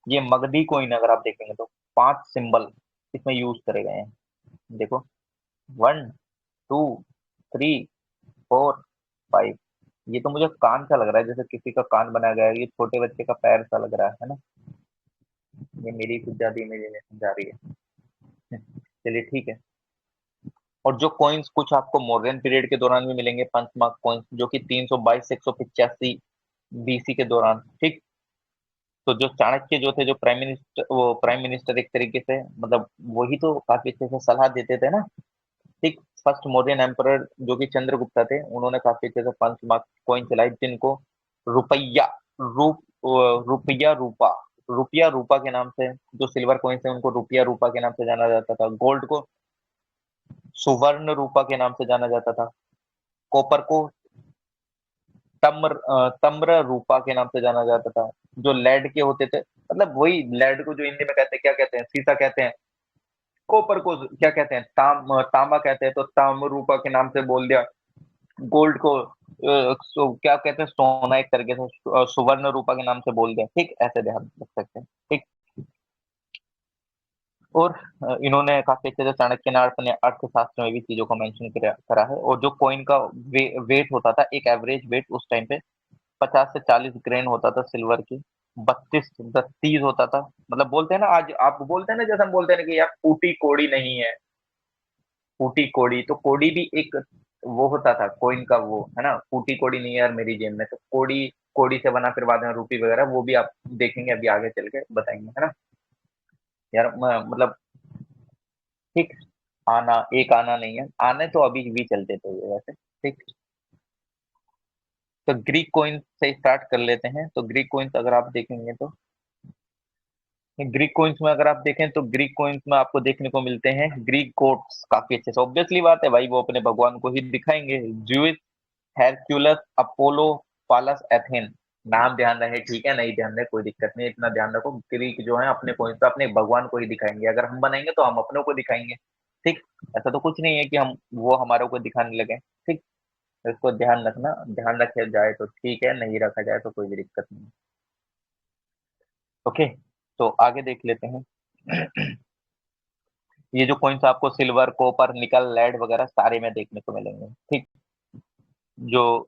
ये मगधी कॉइन अगर आप देखेंगे तो 5 सिंबल इसमें यूज करे गए हैं। देखो, 1, 2, 3, 4, 5। ये तो मुझे कान सा लग रहा है, जैसे किसी का कान बनाया गया है, ये छोटे बच्चे का पैर सा लग रहा है ना। ये मेरी कुछ ज्यादा इमेजिनेशन जा रही है। चलिए ठीक है। और जो कॉइन्स कुछ आपको मौर्यन पीरियड के दौरान भी मिलेंगे, पंचमार्क कॉइन्स, जो कि 322 से 185 बीसी के दौरान। ठीक, तो जो चाणक्य जो थे, जो प्राइम मिनिस्टर एक तरीके से, मतलब वही तो काफी अच्छे से सलाह देते थे ना। ठीक, फर्स्ट मौर्यन एम्परर जो कि चंद्रगुप्ता थे, उन्होंने काफी अच्छे से पंचमार्क कॉइन चलाई, जिनको रुपया रूप रुपया रूपा रुपया रूपा के नाम से, जो सिल्वर कॉइन्स है उनको रुपया रूपा के नाम से जाना जाता था। गोल्ड को सुवर्ण रूपा के नाम से जाना जाता था। कॉपर को तम्र रूपा के नाम से जाना जाता था। जो लेड के होते थे, मतलब वही लेड को जो हिंदी में कहते हैं, क्या कहते हैं, सीसा कहते हैं। कॉपर को क्या कहते हैं, तांबा कहते हैं, तो ताम्र रूपा के नाम से बोल दिया। गोल्ड को क्या कहते हैं, सोना, एक तरीके से सुवर्ण रूपा के नाम से बोल दिया। ठीक, ऐसे ध्यान रख सकते हैं। ठीक, और इन्होंने काफी अच्छे से, चाणक्य ने अपने अर्थशास्त्र में भी चीजों को मेंशन करा है। और जो कॉइन का वेट होता था, एक एवरेज वेट उस टाइम पे 50 से 40 ग्रेन होता था सिल्वर की। 32 30 होता था। मतलब बोलते हैं ना, आज आप बोलते हैं ना, जैसे हम बोलते हैं ना कि यार फूटी कोड़ी नहीं है, फूटी कोड़ी, तो कोड़ी भी एक वो होता था कॉइन का, वो है ना, फूटी कोड़ी नहीं है यार मेरी जेब में, तो कोड़ी, कोड़ी से बना, फिर बाद में रूपी वगैरह, वो भी आप देखेंगे अभी आगे चल के बताएंगे, है ना। यार मतलब, ठीक, आना, एक आना नहीं है, आने तो अभी भी चलते थे ये वैसे। ठीक, तो ग्रीक कॉइन से स्टार्ट कर लेते हैं। तो ग्रीक कॉइन्स अगर आप देखेंगे तो, ग्रीक कॉइन्स में अगर आप देखें तो ग्रीक कॉइन्स में आपको देखने को मिलते हैं ग्रीक गॉड्स, काफी अच्छे से, ऑब्वियसली बात है भाई, वो अपने भगवान को ही दिखाएंगे। Juice, हेरक्यूलस, Apollo, पालस, ethane. नाम ध्यान रहे, ठीक है, नहीं ध्यान रहे कोई दिक्कत नहीं, इतना ध्यान रखो, ग्रीक जो है अपने कॉइन्स पे अपने भगवान को ही दिखाएंगे। अगर हम बनाएंगे तो हम अपनों को दिखाएंगे। ठीक, ऐसा तो कुछ नहीं है कि हम वो हमारे को दिखाने लगे। ठीक, तो इसको ध्यान रखना, ध्यान रखे जाए तो ठीक है, नहीं रखा जाए तो कोई भी दिक्कत नहीं। ओके, तो आगे देख लेते हैं। ये जो कॉइन्स आपको सिल्वर, कॉपर, निकल, लेड वगैरह सारे में देखने को मिलेंगे। ठीक, जो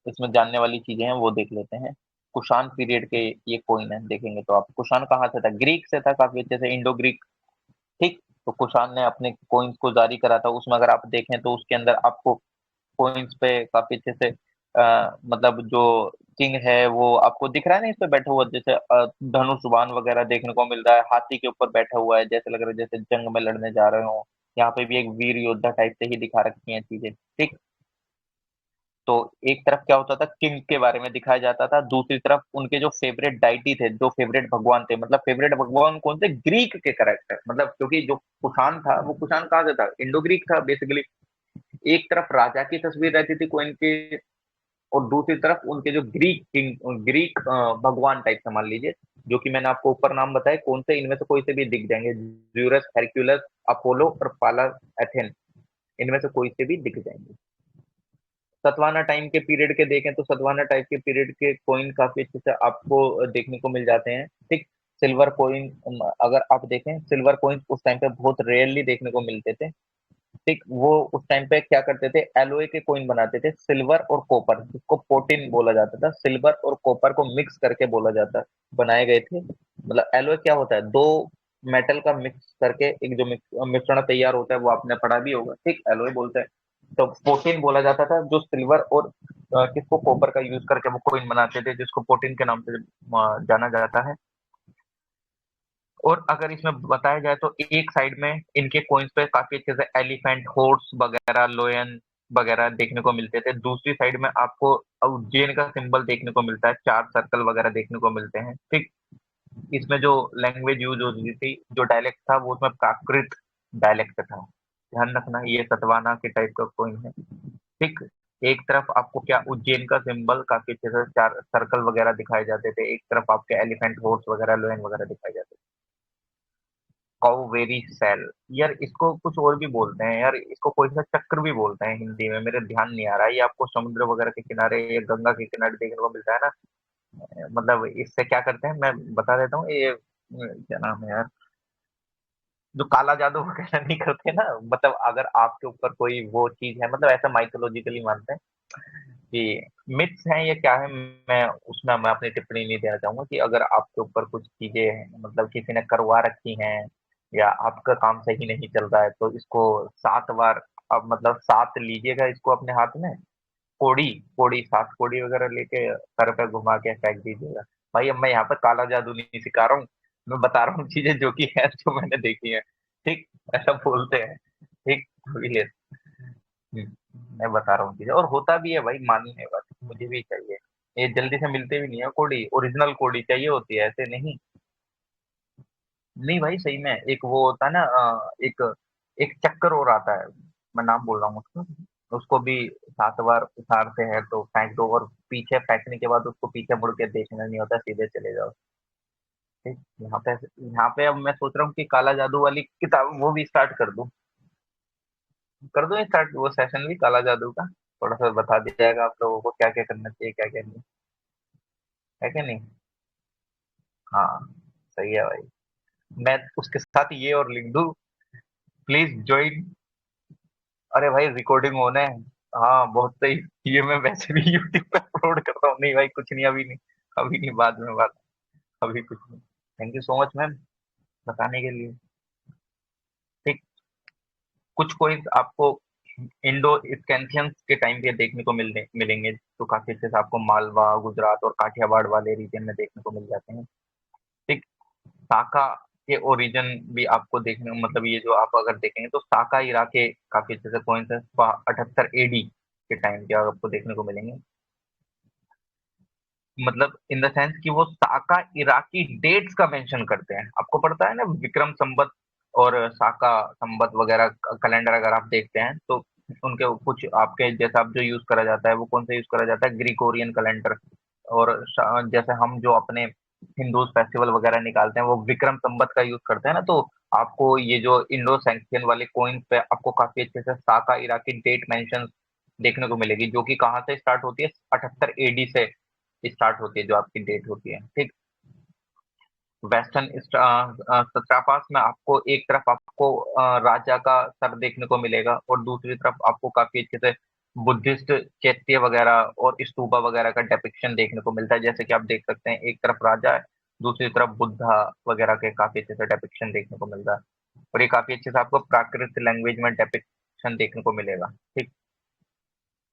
इसमें जानने वाली चीजें हैं वो देख लेते हैं। कुषाण पीरियड के ये कॉइन है, देखेंगे तो आप, कुषाण कहाँ से था, ग्रीक से था, काफी अच्छे से, इंडो ग्रीक। ठीक, तो कुषाण ने अपने कॉइन्स को जारी करा था, उसमें अगर आप देखें तो उसके अंदर आपको कॉइन्स पे काफी अच्छे से मतलब जो किंग है वो आपको दिख रहा है ना, इस पे बैठा हुआ, जैसे धनुष बाण वगैरह देखने को मिल रहा है, हाथी के ऊपर बैठा हुआ है, जैसे लग रहा है जैसे जंग में लड़ने जा रहे हो। यहाँ पे भी एक वीर योद्धा टाइप से ही दिखा रखी है चीजें। ठीक, तो एक तरफ क्या होता था, किंग के बारे में दिखाया जाता था, दूसरी तरफ उनके जो फेवरेट डाइटी थे, जो फेवरेट भगवान थे, मतलब फेवरेट भगवान कौन थे, ग्रीक के करेक्टर, मतलब क्योंकि जो कुषाण था, वो कुषाण कहाँ से था, इंडो ग्रीक था बेसिकली। एक तरफ राजा की तस्वीर रहती थी कोइन के, और दूसरी तरफ उनके जो ग्रीक किंग, ग्रीक भगवान टाइप से मान लीजिए, जो कि मैंने आपको ऊपर नाम बताए, कौन से, इनमें से कोई से भी दिख जाएंगे, ज्यूरस, हेरक्यूलस, अपोलो और पाला, एथेन, इनमें से कोई से भी दिख जाएंगे। सतवाना टाइम के पीरियड के देखें तो सतवाना टाइप के पीरियड के कॉइन काफी अच्छे से आपको देखने को मिल जाते हैं। ठीक। सिल्वर कॉइन, अगर आप देखें सिल्वर कॉइन उस टाइम पे बहुत रेयरली देखने को मिलते थे। ठीक। वो उस टाइम पे क्या करते थे, एलओए के कॉइन बनाते थे, सिल्वर और कॉपर, जिसको पोटिन बोला जाता था, सिल्वर और कॉपर को मिक्स करके बोला जाता, बनाए गए थे। मतलब एलओए क्या होता है, दो मेटल का मिक्स करके एक जो मिश्रण तैयार होता है, वो आपने पढ़ा भी होगा। ठीक। एलओए बोलते हैं। तो पोटिन बोला जाता था, जो सिल्वर और किसको, कॉपर का यूज करके वो कॉइन बनाते थे, जिसको पोटिन के नाम से जाना जाता है। और अगर इसमें बताया जाए तो एक साइड में इनके कॉइन्स पे काफी अच्छे से एलिफेंट, हॉर्स वगैरह, लोयन वगैरह देखने को मिलते थे। दूसरी साइड में आपको उज्जैन का सिंबल देखने को मिलता है, चार सर्कल वगैरह देखने को मिलते हैं। ठीक। इसमें जो लैंग्वेज यूज होती थी, जो डायलेक्ट था, वो उसमें प्राकृत डायलेक्ट था। ध्यान रखना, ये सतवाना के टाइप का कॉइन है। ठीक। एक तरफ आपको क्या, उज्जैन का सिंबल काफी अच्छे से चार सर्कल वगैरह दिखाए जाते थे, एक तरफ आपके एलिफेंट, हॉर्स वगैरह, लोयन वगैरह दिखाए जाते थे। काउवेरी सेल, यार इसको कुछ और भी बोलते हैं यार, इसको कोई सा चक्र भी बोलते हैं हिंदी में, मेरे ध्यान नहीं आ रहा है। ये आपको समुद्र वगैरह के किनारे या गंगा के किनारे देखने को मिलता है ना। मतलब इससे क्या करते हैं, मैं बता देता हूँ। ये क्या नाम है यार, जो काला जादू वगैरह नहीं करते ना, मतलब अगर आपके ऊपर कोई वो चीज है, मतलब ऐसा माइथोलॉजिकली मानते हैं कि मिथ्स हैं या क्या है, मैं उसमें मैं अपनी टिप्पणी नहीं देना चाहूंगा कि अगर आपके ऊपर कुछ चीजें हैं, मतलब किसी ने करवा रखी हैं, या आपका काम सही नहीं चल रहा है, तो इसको 7 बार, अब मतलब 7 लीजिएगा इसको अपने हाथ में, कोड़ी, कोड़ी, 7 कोड़ी वगैरह लेके सर पे घुमा के फेंक दीजिएगा। भाई अब मैं यहाँ पर काला जादू नहीं सिखा रहा हूँ, मैं बता रहा हूँ चीजें जो कि है, जो मैंने देखी है। ठीक। ऐसा बोलते हैं। ठीक। इसलिए मैं बता रहा हूँ चीजें, और होता भी है भाई, मानने बात, मुझे भी चाहिए। ये जल्दी से मिलते भी नहीं है कोडी, ओरिजिनल कोडी चाहिए होती है, ऐसे नहीं। नहीं भाई, सही में एक वो होता है ना, एक एक चक्कर और आता है, मैं नाम बोल रहा हूँ उसको, उसको भी 7 बार उतारते हैं तो फेंक दो, और पीछे फेंकने के बाद उसको पीछे मुड़ के देखना नहीं होता, सीधे चले जाओ। ठीक। यहाँ पे अब मैं सोच रहा हूँ कि काला जादू वाली किताब वो भी स्टार्ट कर दो स्टार्ट, वो सेशन भी काला जादू का, थोड़ा सा बता दिया जाएगा आप लोगों को क्या क्या करना चाहिए, क्या क्या नहीं, है क्या नहीं। हाँ, सही है भाई। मैं उसके साथ ये और लिख दूं, प्लीज ज्वाइन। अरे भाई रिकॉर्डिंग होना है। हाँ बहुत सही। ये मैं वैसे भी यूट्यूब पे अपलोड करता हूँ, नहीं भाई कुछ नहीं, अभी नहीं, अभी नहीं, बाद में बात, अभी कुछ नहीं। Thank you so much ma'am, बताने के लिए। ठीक। कुछ कोई आपको इंडो स्कैंथियंस के टाइम पे देखने को मिलेंगे, तो काफी अच्छे से आपको मालवा, गुजरात और काठियावाड़ वाले रीजन में देखने को मिल जाते हैं। ठीक। साका के ओरिजिन भी आपको देखने, मतलब ये जो आप अगर देखेंगे तो साका इराक के काफी अच्छे से कॉइन्स 78 एडी के टाइम के आपको देखने को मिलेंगे। मतलब इन द सेंस कि वो साका इराकी डेट्स का मेंशन करते हैं। आपको पता है ना, विक्रम संवत और साका संवत वगैरह कैलेंडर अगर आप देखते हैं तो उनके कुछ आपके जैसा आप जो यूज करा जाता है, वो कौन सा यूज करा जाता है, ग्रिगोरियन कैलेंडर। और जैसे हम जो अपने हिंदूज फेस्टिवल वगैरह निकालते हैं, वो विक्रम संवत का यूज करते हैं ना। तो आपको ये जो इंडो सैंक्शन वाले कॉइन्स पे आपको काफी अच्छे से साका इराकी डेट मेंशन देखने को मिलेगी, जो कि कहाँ से स्टार्ट होती है, 78 एडी से स्टार्ट होती है, जो आपकी डेट होती है। ठीक। वेस्टर्न सत्रापास में आपको एक तरफ आपको राजा का सर देखने को मिलेगा, और दूसरी तरफ आपको काफी अच्छे से बुद्धिस्ट चैत्य वगैरह और स्तूपा वगैरह का डेपिक्शन देखने को मिलता है। जैसे कि आप देख सकते हैं, एक तरफ राजा है, दूसरी तरफ बुद्धा वगैरह के काफी अच्छे से डेपिक्शन देखने को मिलता है। और ये काफी अच्छे से आपको प्राकृत लैंग्वेज में डेपिक्शन देखने को मिलेगा। ठीक।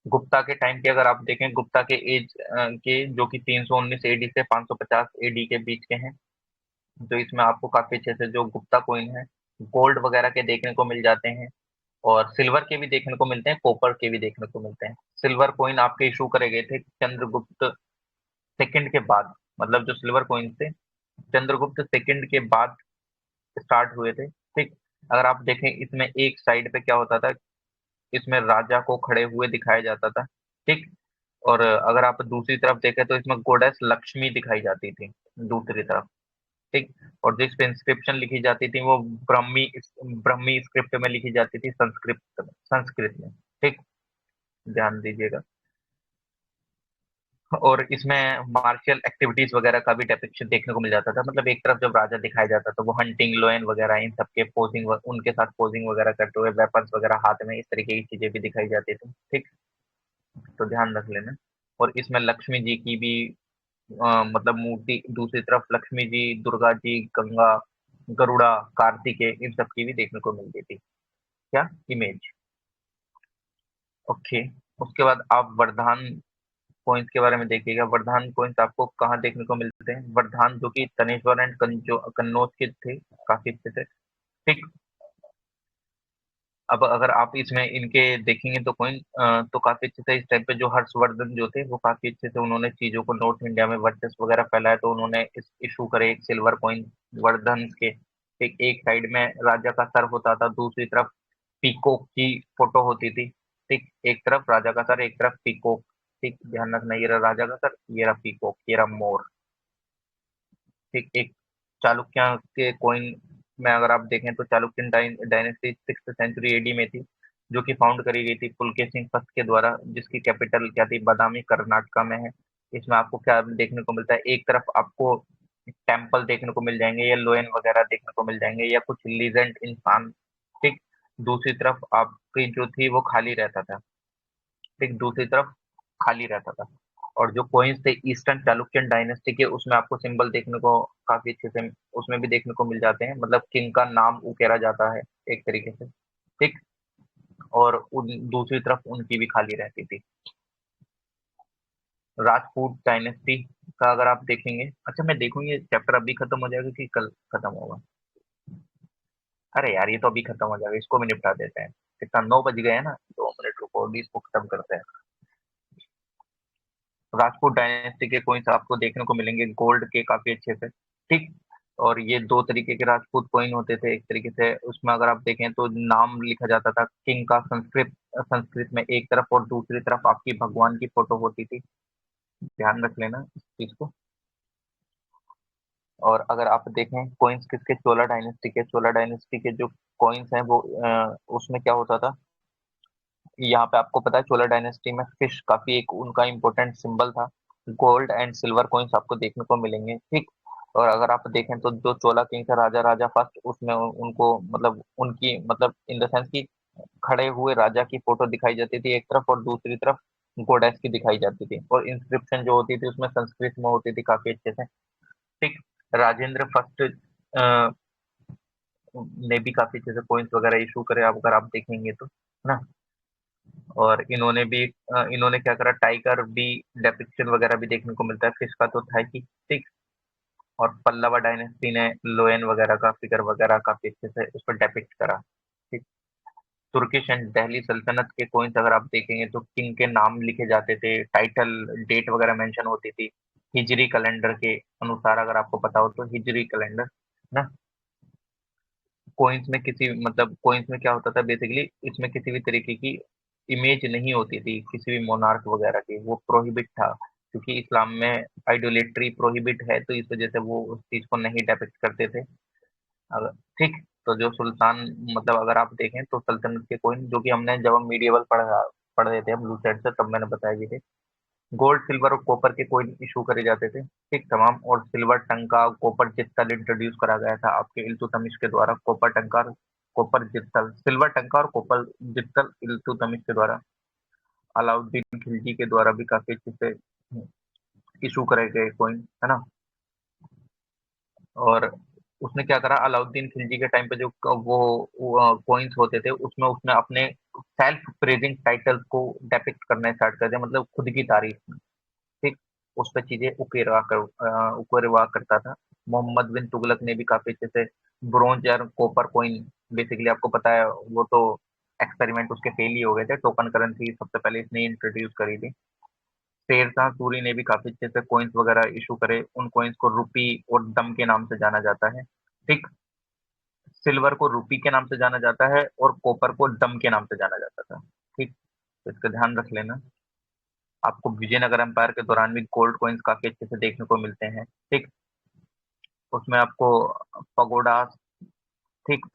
गुप्ता के टाइम के अगर आप देखें, गुप्ता के एज के, जो कि 319 एडी से 550 एडी के बीच के हैं, तो इसमें आपको काफी अच्छे से जो गुप्ता कोइन है, गोल्ड वगैरह के देखने को मिल जाते हैं, और सिल्वर के भी देखने को मिलते हैं, कॉपर के भी देखने को मिलते हैं। सिल्वर कोइन आपके इशू करे गए थे चंद्रगुप्त सेकंड के बाद, मतलब जो सिल्वर कोइन थे चंद्रगुप्त सेकंड के बाद स्टार्ट हुए थे। ठीक। अगर आप देखें इसमें एक साइड पे क्या होता था, इसमें राजा को खड़े हुए दिखाया जाता था। ठीक। और अगर आप दूसरी तरफ देखें तो इसमें गोडेस लक्ष्मी दिखाई जाती थी दूसरी तरफ। ठीक। और जिस पे इंस्क्रिप्शन लिखी जाती थी वो ब्रह्मी ब्रह्मी स्क्रिप्ट में लिखी जाती थी, संस्कृत संस्कृत में। ठीक। ध्यान दीजिएगा। और इसमें मार्शियल एक्टिविटीज वगैरह का भी डिपिक्शन देखने को मिल जाता था। मतलब एक तरफ जब राजा दिखाया जाता था वो हंटिंग लोयन वगैरह इन सबके पोजिंग उनके साथ पोजिंग वगैरह करते हुए वेपन्स वगैरह हाथ में इस तरीके की चीजें भी दिखाई जाती थी। ठीक, तो ध्यान रख लेना। और इसमें लक्ष्मी जी की भी मतलब मूर्ति, दूसरी तरफ लक्ष्मी जी, दुर्गा जी, गंगा, गरुड़ा, कार्तिकेय इन सब की भी देखने को मिलती थी। क्या इमेज। ओके। उसके बाद आप वरदान कोइंस के बारे में देखिएगा। वरदान कोइंस आपको कहाँ देखने को मिलते हैं? वरदान जो कि तनेश्वर एंड कन्नौज के थे, काफी अच्छे थे। ठीक। अब अगर आप इसमें इनके देखेंगे तो कोइन तो काफी अच्छे से इस टाइम पे जो हर्षवर्धन जो थे वो काफी अच्छे से उन्होंने चीजों को नॉर्थ इंडिया में वर्चस्व वगैरह फैलाया, तो उन्होंने इस इशू करे एक सिल्वर कॉइन वर्धन के। एक साइड में राजा का सर होता था, दूसरी तरफ पीकॉक की फोटो होती थी। ठीक, एक तरफ राजा का सर, एक तरफ पीकॉक। ठीक, ध्यान रखना, ये रहा राजा का सर, ये रहा पीकॉक, ये रहा मोर। ठीक, एक चालुक्य के कॉइन में अगर आप देखें तो Chalukyan dynasty 6th century AD में थी, जो कि फाउंड करी गई थी पुलकेशिन फर्स्ट के द्वारा, जिसकी कैपिटल क्या थी? बादामी, कर्नाटका में है। इसमें आपको क्या देखने को मिलता है? एक तरफ आपको टेम्पल देखने को मिल जाएंगे या लोयन वगैरह देखने को मिल जाएंगे या कुछ लीजेंड इंसान। ठीक, दूसरी तरफ आपकी जो थी वो खाली रहता था। ठीक, दूसरी तरफ खाली रहता था। और जो कॉइन्स थे ईस्टर्न चालुक्यन डायनेस्टी के, उसमें आपको सिंबल देखने को काफी अच्छे से उसमें भी देखने को मिल जाते हैं। मतलब किंग का नाम उकेरा जाता है एक तरीके से। ठीक, और दूसरी तरफ उनकी भी खाली रहती थी। राजपूत डायनेस्टी का अगर आप देखेंगे, अच्छा मैं देखूंगी ये चैप्टर अभी खत्म हो जाएगा कि कल खत्म होगा? अरे यार ये तो अभी खत्म हो जाएगा, इसको भी निपटा देते हैं। कितना 9 बज गए हैं ना, 2 मिनट रुको अभी इसको खत्म करते हैं। राजपूत डायनेस्टी के कोइंस आपको देखने को मिलेंगे गोल्ड के काफी अच्छे से। ठीक, और ये दो तरीके के राजपूत कोइन होते थे। एक तरीके से उसमें अगर आप देखें तो नाम लिखा जाता था किंग का संस्कृत संस्कृत में एक तरफ, और दूसरी तरफ आपकी भगवान की फोटो होती थी। ध्यान रख लेना इस चीज को। और अगर आप देखें कोइंस किसके, चोला डायनेस्टी के, चोला डायनेस्टी के जो कोइंस हैं वो उसमें क्या होता था? यहाँ पे आपको पता है चोला डायनेस्टी में फिश काफी एक उनका इंपॉर्टेंट सिंबल था। गोल्ड एंड सिल्वर कॉइन्स आपको देखने को मिलेंगे। ठीक, और अगर आप देखें तो जो चोला किंग था, राजा राजा फर्स्ट, उसमें उनको मतलब उनकी मतलब इन द सेंस की खड़े हुए राजा की फोटो दिखाई जाती थी एक तरफ, और दूसरी तरफ गोडेस की दिखाई जाती थी। और इंस्क्रिप्शन जो होती थी उसमें संस्कृत में होती थी काफी अच्छे से। ठीक, राजेंद्र फर्स्ट ने भी काफी अच्छे से कॉइन्स वगैरह इशू करे, अगर आप देखेंगे तो, है ना? और इन्होंने भी इन्होंने क्या करा, टाइगर भी डेपिक्शन वगैरह भी देखने को मिलता है, फिश का तो था ही। ठीक, और पल्लवा डायनेस्टी ने लोयन वगैरह का फिगर वगैरह काफी अच्छे से उस पर डेपिक्ट करा। ठीक, तुर्किश एंड दिल्ली सल्तनत के कॉइन्स अगर आप देखेंगे तो किंग के नाम लिखे जाते थे, टाइटल डेट वगैरह मेंशन होती थी हिजरी कैलेंडर के अनुसार, अगर आपको पता हो तो हिजरी कैलेंडर ना। कॉइन्स में किसी मतलब कॉइन्स में क्या होता था बेसिकली, इसमें किसी भी तरीके की इमेज नहीं होती थी किसी भी मोनार्क वगैरह की, वो प्रोहिबिट था, क्योंकि इस्लाम में आइडोलेट्री प्रोहिबिट है, तो इस वजह से वो उस चीज को नहीं डेपिक्ट करते थे। अगर ठीक, तो जो सुल्तान मतलब अगर आप देखें तो सल्तनत के कॉइन जो कि हमने जब हम मीडिएवल पढ़ रहे थे हम ब्लू चैट से, तब मैंने बताया भी थे, गोल्ड सिल्वर और कॉपर के कॉइन इशू करे जाते थे। ठीक, तमाम। और सिल्वर टंका, कॉपर जित्तल इंट्रोड्यूस करा गया था आपके इल्तुतमिश के द्वारा। कॉपर टंका और कॉपर जित्तल, सिल्वर टंका और कॉपर जित्तल इल्तुतमिश के द्वारा। अलाउद्दीन खिलजी के द्वारा भी काफी अच्छे से इशू करे गए कॉइन, है ना? और उसने क्या करा, अलाउद्दीन खिलजी के टाइम पे जो वो कॉइन्स होते थे उसमें उसने अपने सेल्फ प्रेजिंग टाइटल्स को डेपिक्ट करना स्टार्ट कर दिया, मतलब खुद की तारीफ में। ठीक, उस पर चीजें उकेरवा करता था। मोहम्मद बिन तुगलक ने भी काफी अच्छे से ब्रोंज और कॉपर कॉइन, बेसिकली आपको पता है वो तो एक्सपेरिमेंट उसके फेल ही हो गए थे, टोकन करेंसी सबसे पहले इसने इंट्रोड्यूस करी थी। शेरशाह सूरी ने भी काफी अच्छे से कॉइन्स वगैरह इशू करे, उन कॉइन्स को रुपी और दम के नाम से जाना जाता है। ठीक, सिल्वर को रुपी के नाम से जाना जाता है और कॉपर को दम के नाम से जाना जाता था। ठीक, तो इसका ध्यान रख लेना। आपको विजयनगर एम्पायर के दौरान भी गोल्ड कॉइन्स काफी अच्छे से देखने को मिलते हैं। ठीक, उसमें आपको पगोडास, ठीक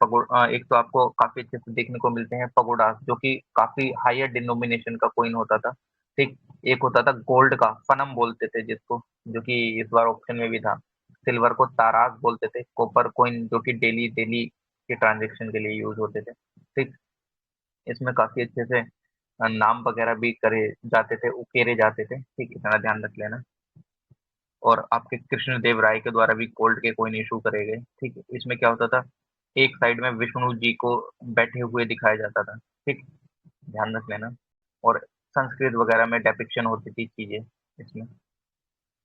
एक तो आपको काफी अच्छे से देखने को मिलते हैं पगोडास, जो कि काफी हायर डिनोमिनेशन का कॉइन होता था। ठीक, एक होता था गोल्ड का, फनम बोलते थे जिसको, जो कि इस बार ऑप्शन में भी था। सिल्वर को तारास बोलते थे। कॉपर कॉइन जो कि डेली डेली के ट्रांजेक्शन के लिए यूज होते थे। ठीक। इसमें काफी अच्छे से नाम वगैरह भी करे जाते थे, उकेरे जाते थे। ठीक, इतना ध्यान रख लेना। और आपके कृष्ण देव राय के द्वारा भी गोल्ड के कॉइन इशू करे गए। ठीक है, इसमें क्या होता था, एक साइड में विष्णु जी को बैठे हुए दिखाया जाता था। ठीक, ध्यान रख लेना। और संस्कृत वगैरह में डेपिक्शन होती थी चीजें इसमें।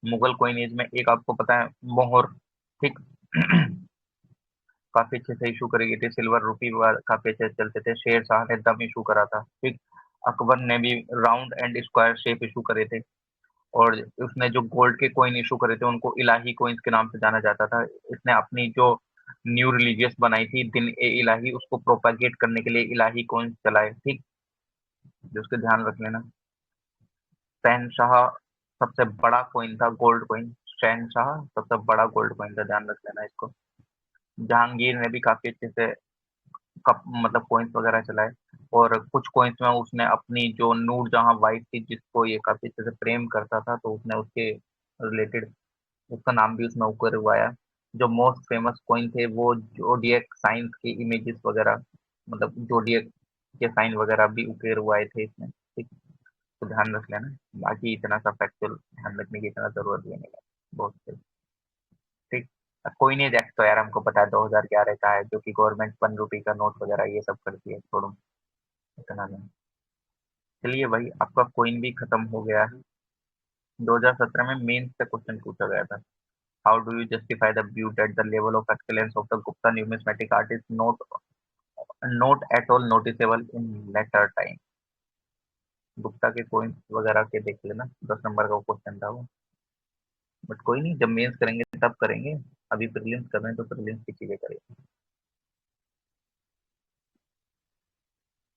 मुगल कॉइनेज में एक आपको पता है, मोहर। ठीक। काफी अच्छे से इशू करी गई थी। सिल्वर रुपी काफी अच्छे से चलते थे। शेर शाह ने दम इशू करा था। ठीक। अकबर ने भी round and square shape issue करे थे। और उसने जो गोल्ड के कॉइन इशू करे थे उनको इलाही कॉइन्स के नाम से जाना जाता था। इसने अपनी जो न्यू रिलीजियस बनाई थी, दिन ए इलाही, उसको प्रोपागेट करने के लिए इलाही कॉइन्स चलाए। ठीक, जो उसके ध्यान रख लेना। शहनशाह सबसे बड़ा कॉइन था गोल्ड कॉइन। शहनशाह सबसे बड़ा गोल्ड कॉइन था, ध्यान रख लेना इसको। जहांगीर ने भी काफी अच्छे से कप मतलब कॉइन्स वगैरह चलाए। और कुछ कॉइन्स में उसने अपनी जो नूरजहां वाइफ थी, जिसको ये काफी अच्छे से प्रेम करता था, तो उसने उसके रिलेटेड उसका नाम भी उसमें ऊपर हुआया। जो मोस्ट फेमस कॉइन थे वो जोडियक साइंस के इमेजेस वगैरह, मतलब जोडियक के साइन वगैरह भी उकेर हुआए थे इसमें। ठीक, तो ध्यान रख लेना। बाकी इतना सा फैक्चुअल ध्यान रखने की इतना जरूरत भी नहीं है। बहुत सही। ठीक। कोई नहीं, एक्ट तो यार हमको पता है 2011 का है, जो कि गवर्नमेंट 1 रुपए का नोट वगैरह ये सब करती है, छोड़ो, इतना नहीं। चलिए भाई, आपका कोइन भी खत्म हो गया है। 2017 में मेंस से क्वेश्चन पूछा गया था। How do you justify the view that the level of excellence of the Gupta numismatic art is not at all noticeable in later time? Gupta के कोइन वगैरह के देख लेना, 10 नंबर का क्वेश्चन था वो। बट कोई नहीं, जब मेंस करेंगे तब करेंगे। अभी प्रीलिम्स कर रहे हैं तो प्रीलिम्स की चीजें करेंगे।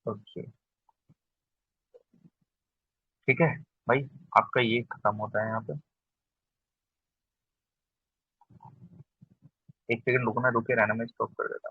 ओके। ठीक है भाई, आपका ये खत्म होता है यहाँ पे। एक सेकंड रुकना, रुके रहना, मैं स्टॉप कर देता हूँ।